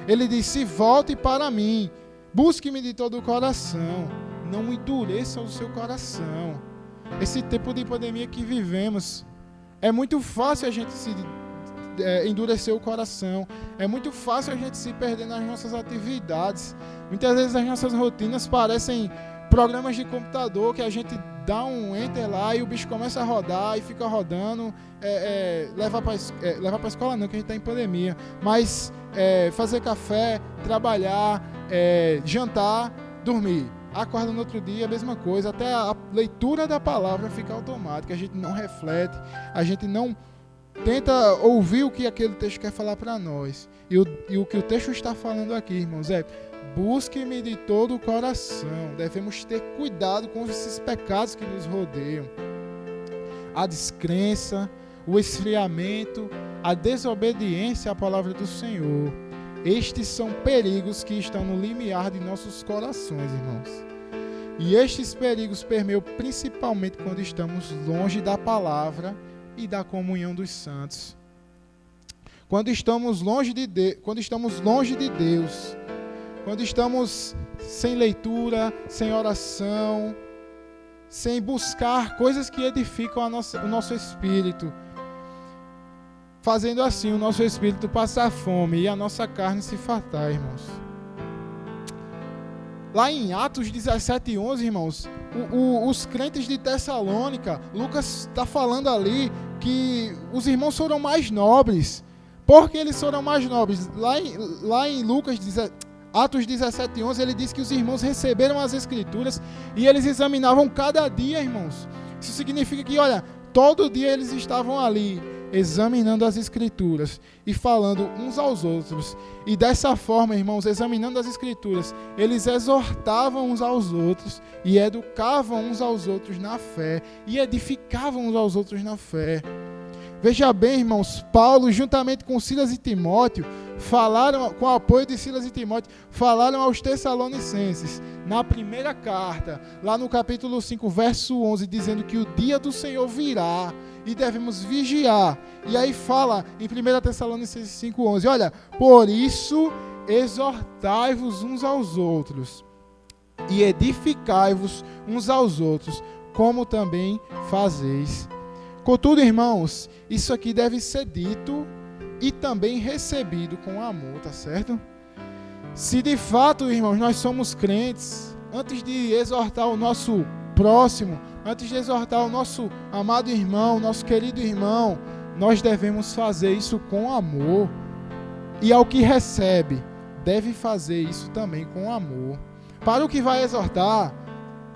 Ele diz: se volte para mim, busque-me de todo o coração, não endureça o seu coração. Esse tempo de pandemia que vivemos, é muito fácil a gente se endurecer o coração, é muito fácil a gente se perder nas nossas atividades. Muitas vezes as nossas rotinas parecem programas de computador que a gente dá um enter lá e o bicho começa a rodar e fica rodando. Levar para a escola não, que a gente está em pandemia, mas fazer café, trabalhar, jantar, dormir. Acorda no outro dia, a mesma coisa. Até a leitura da palavra fica automática. A gente não reflete, a gente não tenta ouvir o que aquele texto quer falar para nós. E o que o texto está falando aqui, irmãos, busque-me de todo o coração. Devemos ter cuidado com esses pecados que nos rodeiam. A descrença, o esfriamento, a desobediência à palavra do Senhor. Estes são perigos que estão no limiar de nossos corações, irmãos. E estes perigos permeiam principalmente quando estamos longe da palavra e da comunhão dos santos. Quando estamos longe de Deus, quando estamos sem leitura, sem oração, sem buscar coisas que edificam o nosso espírito, fazendo assim o nosso espírito passar fome e a nossa carne se fartar, irmãos. Lá em Atos 17:11, irmãos, os crentes de Tessalônica, Lucas está falando ali que os irmãos foram mais nobres. Por que eles foram mais nobres? Lá em Atos 17:11, ele diz que os irmãos receberam as escrituras e eles examinavam cada dia, irmãos. Isso significa que, todo dia eles estavam ali examinando as escrituras e falando uns aos outros. E dessa forma, irmãos, examinando as escrituras, eles exortavam uns aos outros e educavam uns aos outros na fé e edificavam uns aos outros na fé. Veja bem, irmãos, Paulo, juntamente com Silas e Timóteo, com o apoio de Silas e Timóteo, falaram aos Tessalonicenses, na primeira carta, lá no capítulo 5, verso 11, dizendo que o dia do Senhor virá e devemos vigiar. E aí fala em 1 Tessalonicenses 5:11, por isso exortai-vos uns aos outros e edificai-vos uns aos outros, como também fazeis. Contudo, irmãos, isso aqui deve ser dito e também recebido com amor, tá certo? Se de fato, irmãos, nós somos crentes, antes de exortar o nosso próximo, antes de exortar o nosso amado irmão, nosso querido irmão, nós devemos fazer isso com amor. E ao que recebe, deve fazer isso também com amor. Para o que vai exortar,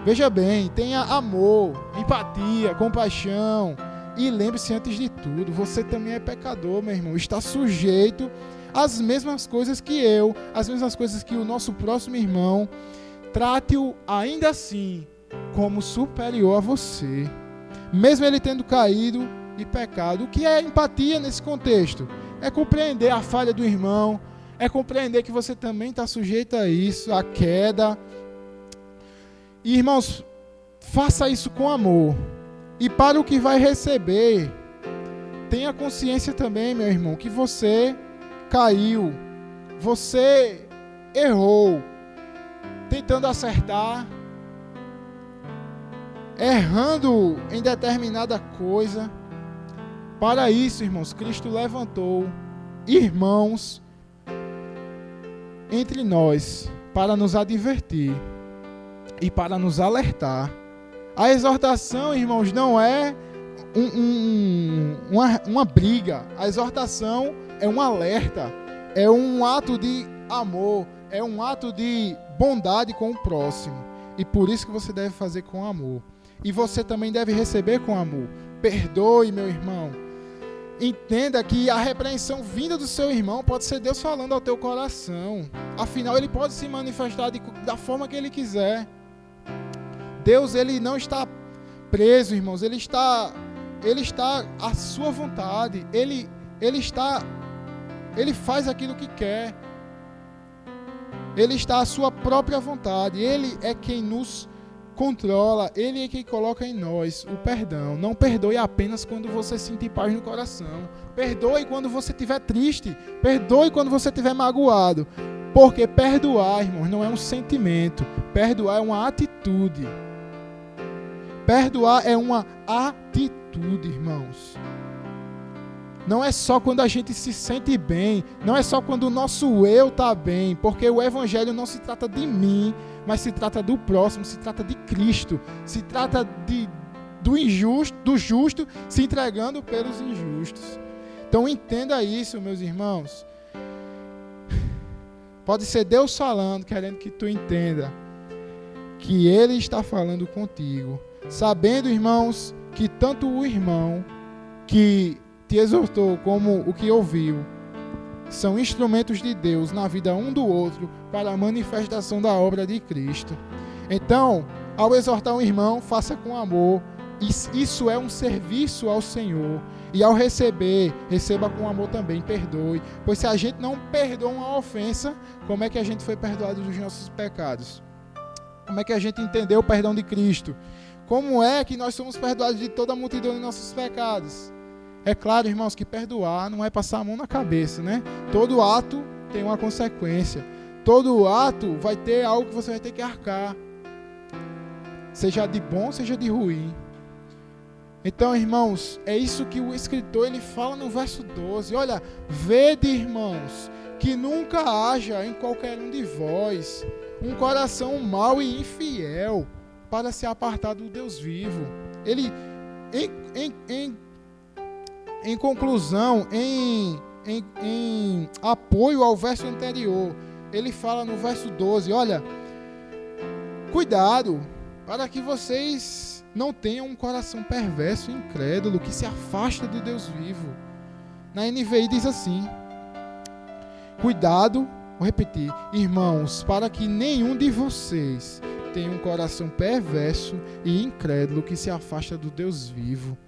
veja bem, tenha amor, empatia, compaixão. E lembre-se, antes de tudo, você também é pecador, meu irmão. Está sujeito às mesmas coisas que eu, às mesmas coisas que o nosso próximo irmão. Trate-o ainda assim como superior a você. mesmo ele tendo caído e pecado. O que é empatia nesse contexto? É compreender a falha do irmão, é compreender que você também está sujeito a isso, a queda. E, irmãos, faça isso com amor. E para o que vai receber, tenha consciência também, meu irmão, que você caiu, você errou, tentando acertar, errando em determinada coisa. Para isso, irmãos, Cristo levantou irmãos entre nós para nos advertir e para nos alertar. A exortação, irmãos, não é uma briga. A exortação é um alerta, é um ato de amor, é um ato de bondade com o próximo. E por isso que você deve fazer com amor. E você também deve receber com amor. Perdoe, meu irmão. Entenda que a repreensão vinda do seu irmão pode ser Deus falando ao teu coração. Afinal, ele pode se manifestar da forma que ele quiser. Deus, ele não está preso, irmãos. Ele está à sua vontade. Ele faz aquilo que quer. Ele está à sua própria vontade. Ele é quem nos controla. Ele é quem coloca em nós o perdão. Não perdoe apenas quando você sentir paz no coração. Perdoe quando você estiver triste. Perdoe quando você estiver magoado. Porque perdoar, irmãos, não é um sentimento. Perdoar é uma atitude. Perdoar é uma atitude, irmãos. Não é só quando a gente se sente bem, não é só quando o nosso eu está bem, porque o evangelho não se trata de mim, mas se trata do próximo, se trata de Cristo, se trata do injusto, do justo se entregando pelos injustos. Então entenda isso, meus irmãos. Pode ser Deus falando, querendo que tu entenda que Ele está falando contigo. Sabendo, irmãos, que tanto o irmão que te exortou como o que ouviu são instrumentos de Deus na vida um do outro para a manifestação da obra de Cristo. Então, ao exortar um irmão, faça com amor. Isso é um serviço ao Senhor. E ao receber, receba com amor também, perdoe. Pois se a gente não perdoa uma ofensa, como é que a gente foi perdoado dos nossos pecados? Como é que a gente entendeu o perdão de Cristo? Como é que nós somos perdoados de toda a multidão de nossos pecados? É claro, irmãos, que perdoar não é passar a mão na cabeça, né? Todo ato tem uma consequência. Todo ato vai ter algo que você vai ter que arcar. Seja de bom, seja de ruim. Então, irmãos, é isso que o escritor ele fala no verso 12. Olha, vede, irmãos, que nunca haja em qualquer um de vós um coração mau e infiel para se apartar do Deus vivo. Ele, em conclusão, em apoio ao verso anterior, ele fala no verso 12, olha, cuidado, para que vocês não tenham um coração perverso e incrédulo, que se afasta do Deus vivo. Na NVI diz assim, cuidado, vou repetir, irmãos, para que nenhum de vocês tenha um coração perverso e incrédulo, que se afasta do Deus vivo.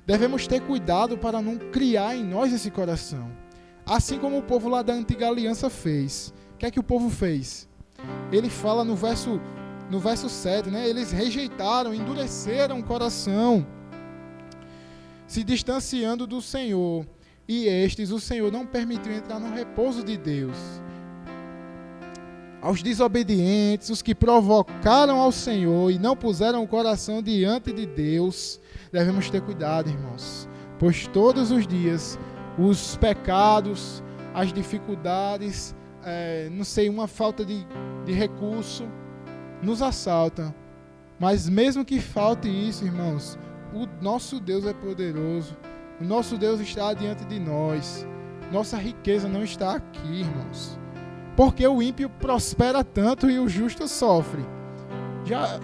Devemos ter cuidado para não criar em nós esse coração. Assim como o povo lá da antiga aliança fez. O que é que o povo fez? Ele fala no verso 7, né? Eles rejeitaram, endureceram o coração, se distanciando do Senhor. E estes, o Senhor não permitiu entrar no repouso de Deus. Aos desobedientes, os que provocaram ao Senhor e não puseram o coração diante de Deus, devemos ter cuidado, irmãos, pois todos os dias os pecados, as dificuldades, uma falta de recurso nos assaltam. Mas mesmo que falte isso, irmãos, o nosso Deus é poderoso, o nosso Deus está diante de nós, nossa riqueza não está aqui, irmãos. Porque o ímpio prospera tanto e o justo sofre.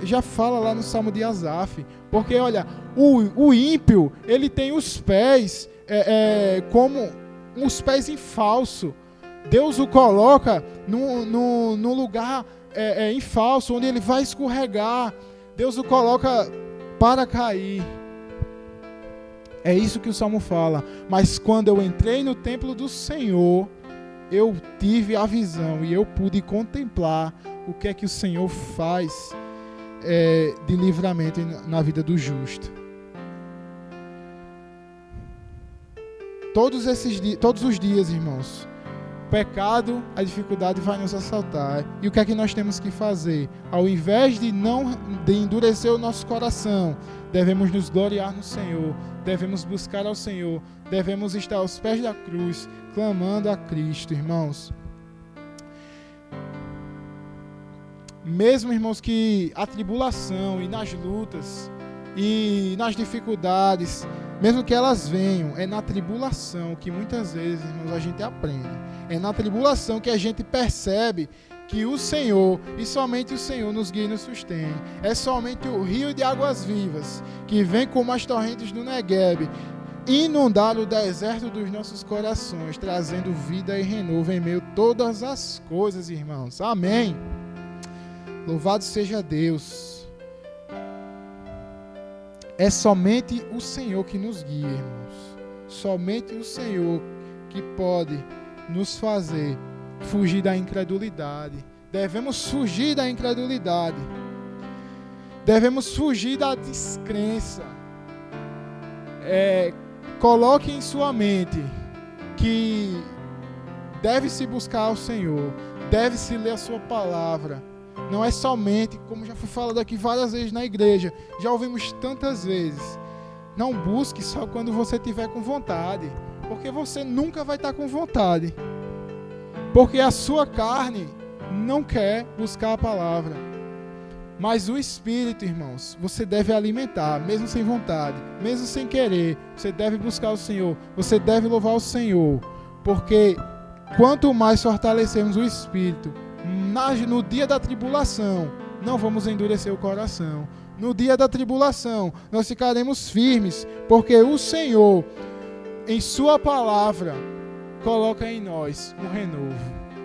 Já fala lá no Salmo de Asaf. Porque, olha, o ímpio, ele tem os pés como os pés em falso. Deus o coloca num lugar em falso, onde ele vai escorregar. Deus o coloca para cair. É isso que o Salmo fala. Mas quando eu entrei no templo do Senhor, eu tive a visão e eu pude contemplar o que é que o Senhor faz de livramento na vida do justo. Todos os dias, irmãos, o pecado, a dificuldade vai nos assaltar. E o que é que nós temos que fazer? Ao invés de endurecer o nosso coração, devemos nos gloriar no Senhor, devemos buscar ao Senhor, devemos estar aos pés da cruz, clamando a Cristo, irmãos. Mesmo, irmãos, que a tribulação e nas lutas e nas dificuldades, mesmo que elas venham, é na tribulação que muitas vezes, irmãos, a gente aprende. É na tribulação que a gente percebe que o Senhor, e somente o Senhor, nos guia e nos sustém. É somente o rio de águas vivas, que vem como as torrentes do Negueb, inundar o deserto dos nossos corações, trazendo vida e renovo em meio a todas as coisas, irmãos. Amém. Louvado seja Deus. É somente o Senhor que nos guia, irmãos. Somente o Senhor que pode nos fazer fugir da incredulidade. Devemos fugir da incredulidade. Devemos fugir da descrença. Coloque em sua mente que deve-se buscar ao Senhor, deve-se ler a sua palavra. Não é somente, como já foi falado aqui várias vezes na igreja, já ouvimos tantas vezes, não busque só quando você estiver com vontade, porque você nunca vai estar com vontade, porque a sua carne não quer buscar a palavra, mas o Espírito, irmãos, você deve alimentar, mesmo sem vontade, mesmo sem querer, você deve buscar o Senhor, você deve louvar o Senhor, porque quanto mais fortalecermos o Espírito, no dia da tribulação, não vamos endurecer o coração. No dia da tribulação, nós ficaremos firmes, porque o Senhor, em sua palavra, coloca em nós um renovo.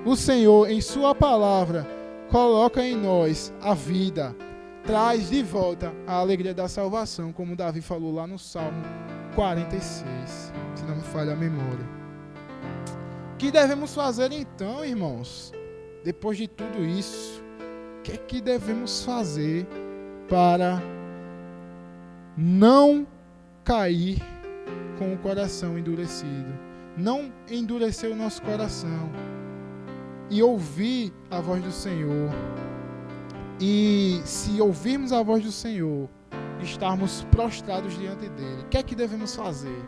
O Senhor, em sua palavra, coloca em nós a vida, traz de volta a alegria da salvação, como Davi falou lá no Salmo 46, se não me falha a memória. O que devemos fazer então, irmãos? Depois de tudo isso, o que é que devemos fazer para não cair com o coração endurecido? Não endurecer o nosso coração e ouvir a voz do Senhor. E se ouvirmos a voz do Senhor, estarmos prostrados diante dele. O que é que devemos fazer?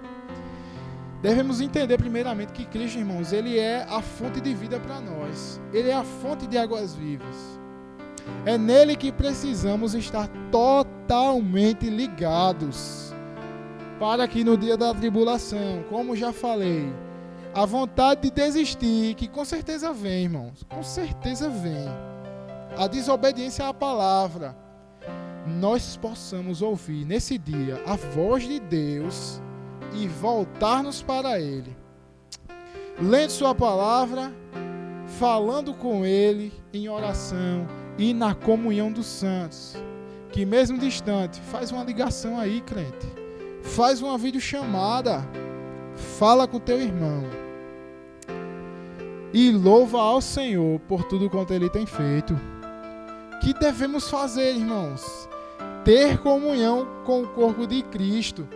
Devemos entender primeiramente que Cristo, irmãos, Ele é a fonte de vida para nós. Ele é a fonte de águas vivas. É nele que precisamos estar totalmente ligados, para que no dia da tribulação, como já falei, a vontade de desistir, que com certeza vem, irmãos, com certeza vem, a desobediência à palavra, nós possamos ouvir nesse dia a voz de Deus e voltar-nos para Ele, lendo sua palavra, falando com Ele em oração e na comunhão dos santos, que mesmo distante, faz uma ligação aí, crente, faz uma videochamada, fala com teu irmão e louva ao Senhor por tudo quanto Ele tem feito. Que devemos fazer, irmãos? Ter comunhão com o corpo de Cristo.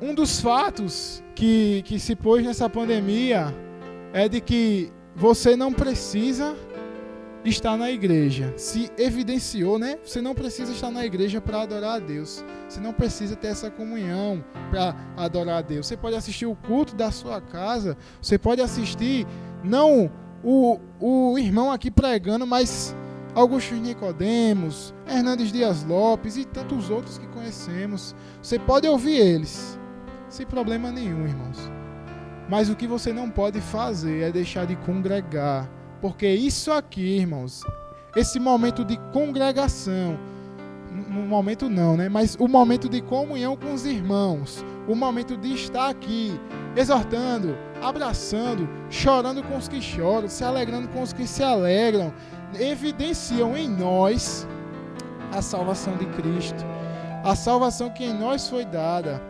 Um dos fatos que se pôs nessa pandemia é de que você não precisa estar na igreja. Se evidenciou, né? Você não precisa estar na igreja para adorar a Deus. Você não precisa ter essa comunhão para adorar a Deus. Você pode assistir o culto da sua casa. Você pode assistir, não o irmão aqui pregando, mas Augusto Nicodemos, Hernandes Dias Lopes e tantos outros que conhecemos. Você pode ouvir eles, sem problema nenhum, irmãos. Mas o que você não pode fazer é deixar de congregar. Porque isso aqui, irmãos, esse momento de congregação, um momento não, né? Mas o momento de comunhão com os irmãos, o momento de estar aqui, exortando, abraçando, chorando com os que choram, se alegrando com os que se alegram, evidenciam em nós a salvação de Cristo. a salvação que em nós foi dada.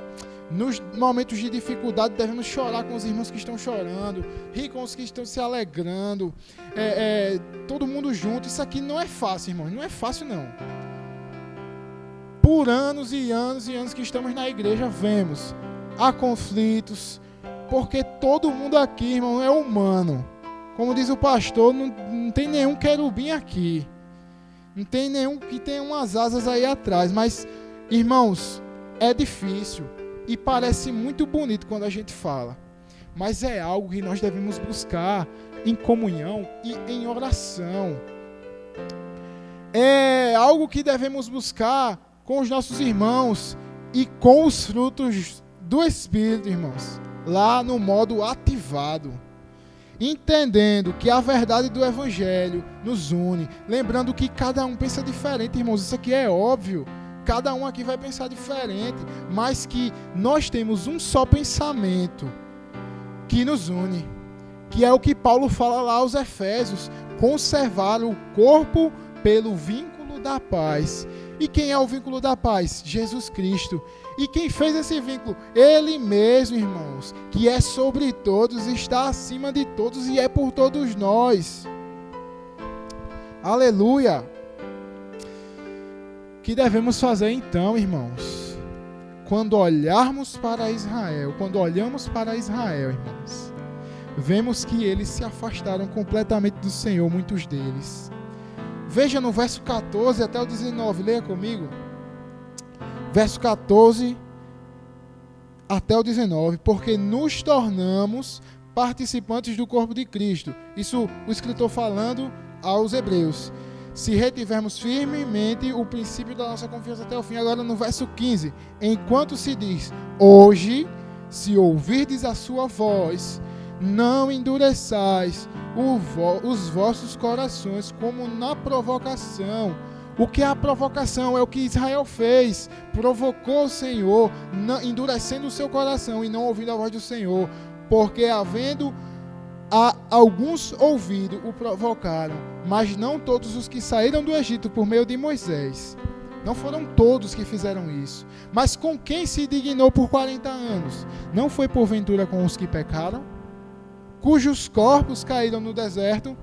Nos momentos de dificuldade devemos chorar com os irmãos que estão chorando, rir com os que estão se alegrando, todo mundo junto. Isso aqui não é fácil, irmãos, não é fácil não. Por anos e anos e anos que estamos na igreja, vemos, há conflitos, porque todo mundo aqui, irmão, é humano. Como diz o pastor, não tem nenhum querubim aqui, não tem nenhum que tenha umas asas aí atrás, mas, irmãos, é difícil. E parece muito bonito quando a gente fala, mas é algo que nós devemos buscar em comunhão e em oração. É algo que devemos buscar com os nossos irmãos e com os frutos do Espírito, irmãos, lá no modo ativado. Entendendo que a verdade do Evangelho nos une, lembrando que cada um pensa diferente, irmãos, isso aqui é óbvio. Cada um aqui vai pensar diferente, mas que nós temos um só pensamento que nos une, que é o que Paulo fala lá aos Efésios, conservar o corpo pelo vínculo da paz. E quem é o vínculo da paz? Jesus Cristo. E quem fez esse vínculo? Ele mesmo, irmãos, que é sobre todos, está acima de todos e é por todos nós. Aleluia! O que devemos fazer então, irmãos? Quando olhamos para Israel, irmãos, vemos que eles se afastaram completamente do Senhor, muitos deles. Veja no verso 14 até o 19, leia comigo. Verso 14 até o 19, porque nos tornamos participantes do corpo de Cristo. Isso o escritor falando aos hebreus. Se retivermos firmemente o princípio da nossa confiança até o fim. Agora no verso 15, enquanto se diz, hoje, se ouvirdes a sua voz, não endureçais os vossos corações como na provocação. O que é a provocação? É o que Israel fez, provocou o Senhor, endurecendo o seu coração e não ouvindo a voz do Senhor, porque havendo alguns ouvido o provocaram, mas não todos os que saíram do Egito por meio de Moisés. Não foram todos que fizeram isso. Mas com quem se dignou por 40 anos? Não foi porventura com os que pecaram? Cujos corpos caíram no deserto?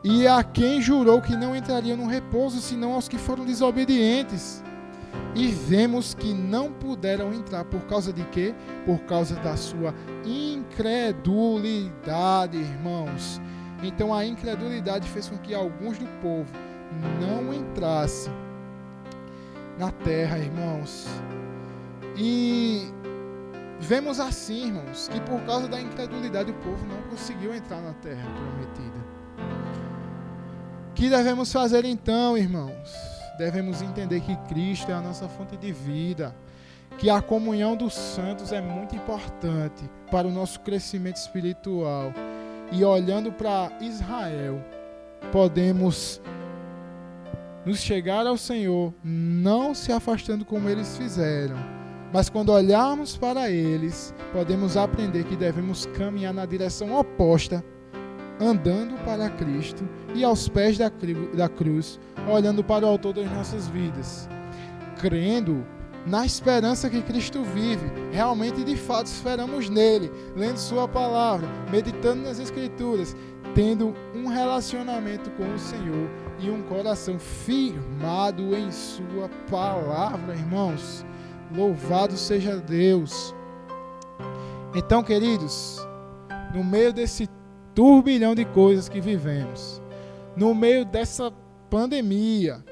E a quem jurou que não entrariam no repouso, senão aos que foram desobedientes? E vemos que não puderam entrar por causa de quê? Por causa da sua incredulidade, irmãos. Então a incredulidade fez com que alguns do povo não entrassem na terra, irmãos. E vemos assim, irmãos, que por causa da incredulidade o povo não conseguiu entrar na terra prometida. O que devemos fazer então, irmãos? Devemos entender que Cristo é a nossa fonte de vida, que a comunhão dos santos é muito importante para o nosso crescimento espiritual. E olhando para Israel, podemos nos chegar ao Senhor, não se afastando como eles fizeram, mas quando olharmos para eles, podemos aprender que devemos caminhar na direção oposta, andando para Cristo e aos pés da cruz, olhando para o autor das nossas vidas, crendo na esperança que Cristo vive. Realmente, de fato, esperamos nele, lendo sua palavra, meditando nas Escrituras, tendo um relacionamento com o Senhor e um coração firmado em sua palavra, irmãos. Louvado seja Deus. Então, queridos, no meio desse turbilhão de coisas que vivemos, no meio dessa pandemia,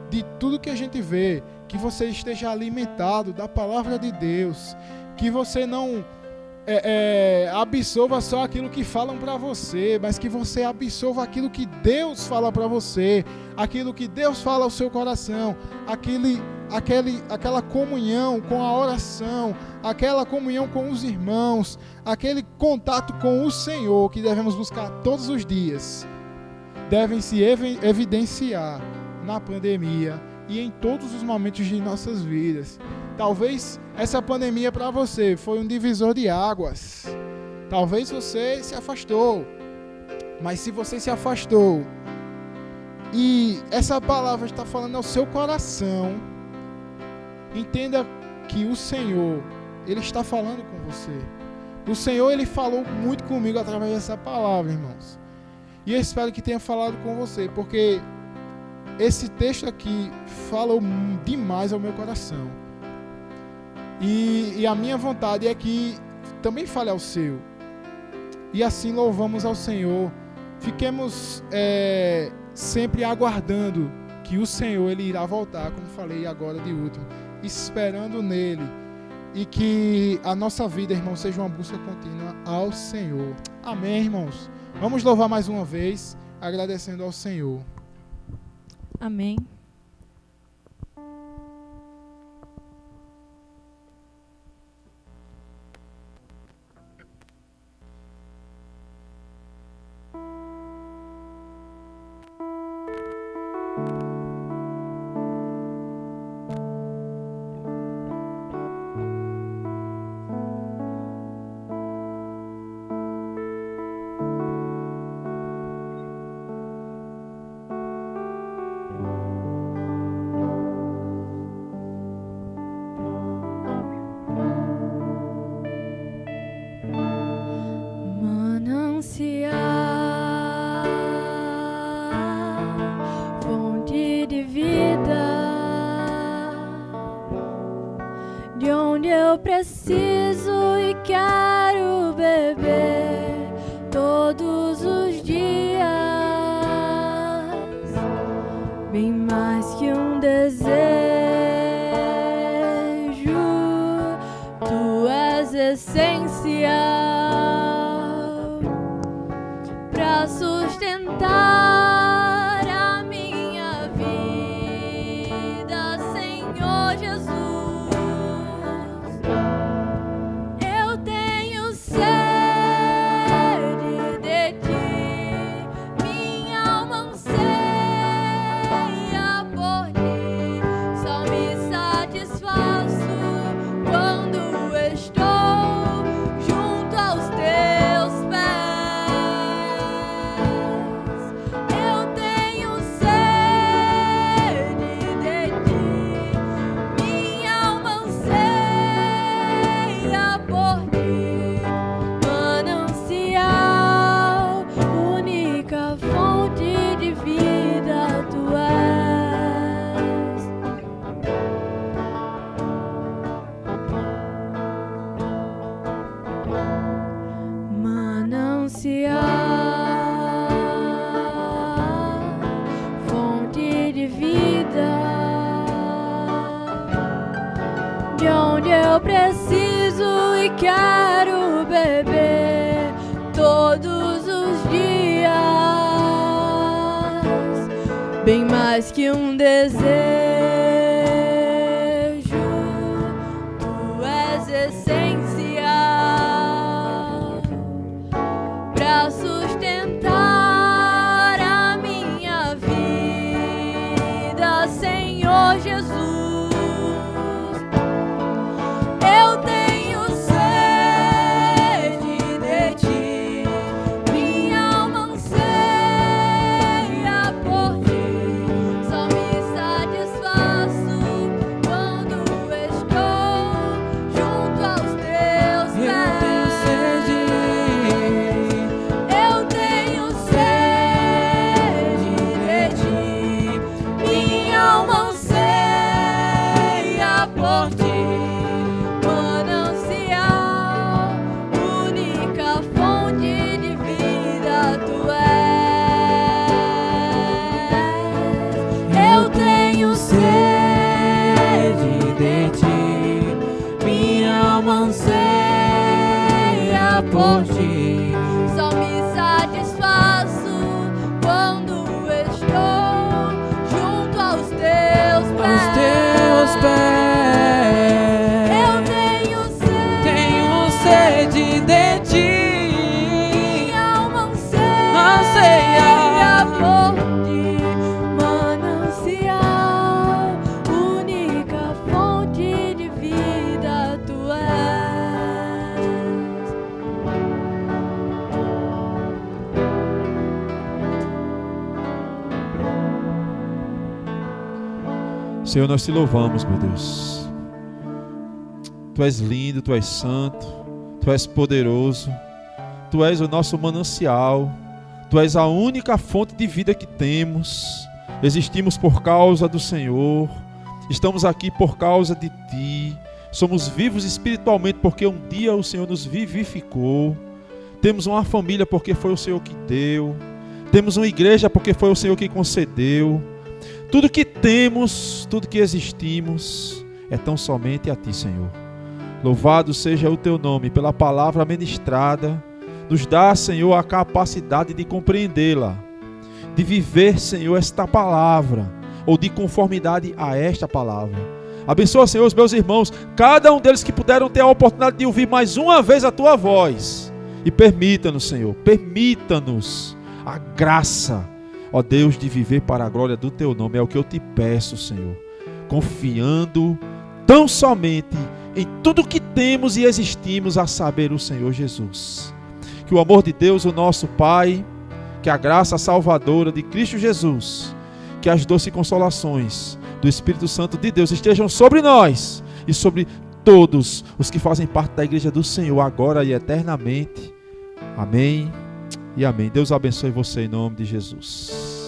de tudo que a gente vê, que você esteja alimentado da palavra de Deus, que você não absorva só aquilo que falam para você, mas que você absorva aquilo que Deus fala para você, aquilo que Deus fala ao seu coração, aquela comunhão com a oração, aquela comunhão com os irmãos, aquele contato com o Senhor que devemos buscar todos os dias, devem se evidenciar na pandemia e em todos os momentos de nossas vidas. Talvez essa pandemia para você foi um divisor de águas. Talvez você se afastou. Mas se você se afastou e essa palavra está falando ao seu coração, Entenda que o Senhor, Ele está falando com você. O Senhor, Ele falou muito comigo através dessa palavra, irmãos. E eu espero que tenha falado com você, porque esse texto aqui falou demais ao meu coração. E a minha vontade é que também fale ao seu. E assim louvamos ao Senhor. Fiquemos sempre aguardando que o Senhor, Ele irá voltar, como falei agora de último, esperando nele. E que a nossa vida, irmão, seja uma busca contínua ao Senhor. Amém, irmãos? Vamos louvar mais uma vez, agradecendo ao Senhor. Amém. Fonte de vida, de onde eu preciso e quero beber todos os dias, bem mais que um desejo, tu és essencial para sustentar a minha vida, Senhor Jesus. Eu tenho sede de ti, minha alma anseia por ti, só me satisfaço quando estou junto aos teus pés. Eu tenho sede de ti, minha alma anseia por ti, manancial, única fonte de vida tu és. Manancial, fonte de vida, de onde eu preciso e quero beber todos os dias, bem mais que um desejo, tu és essencial para sustentar a minha vida, Senhor Jesus. Eu tenho sede de ti, minha alma anseia por ti, só me satisfaço quando estou junto aos teus pés. Eu tenho sede de ti, minha alma anseia por ti, manancial, única fonte de vida tu és. Eu tenho sede de ti, minha alma anseia por ti, só me satisfaço quando estou junto aos teus pés. Eu tenho sede de ti, minha alma anseia por ti, manancial, única fonte de vida tu és. Senhor, nós te louvamos, meu Deus. Tu és lindo, Tu és santo, Tu és poderoso, Tu és o nosso manancial, Tu és a única fonte de vida que temos. Existimos por causa do Senhor, estamos aqui por causa de Ti, somos vivos espiritualmente porque um dia o Senhor nos vivificou, temos uma família porque foi o Senhor que deu, temos uma igreja porque foi o Senhor que concedeu. Tudo que temos, tudo que existimos é tão somente a Ti, Senhor. Louvado seja o Teu nome pela palavra ministrada. Nos dá, Senhor, a capacidade de compreendê-la, de viver, Senhor, esta palavra, ou de conformidade a esta palavra. Abençoa, Senhor, os meus irmãos, cada um deles que puderam ter a oportunidade de ouvir mais uma vez a Tua voz. E permita-nos, Senhor, permita-nos a graça, ó Deus, de viver para a glória do Teu nome. É o que eu Te peço, Senhor, confiando tão somente em tudo que temos e existimos, a saber, o Senhor Jesus. Que o amor de Deus, o nosso Pai, que a graça salvadora de Cristo Jesus, que as doces consolações do Espírito Santo de Deus estejam sobre nós e sobre todos os que fazem parte da igreja do Senhor, agora e eternamente. Amém e amém. Deus abençoe você em nome de Jesus.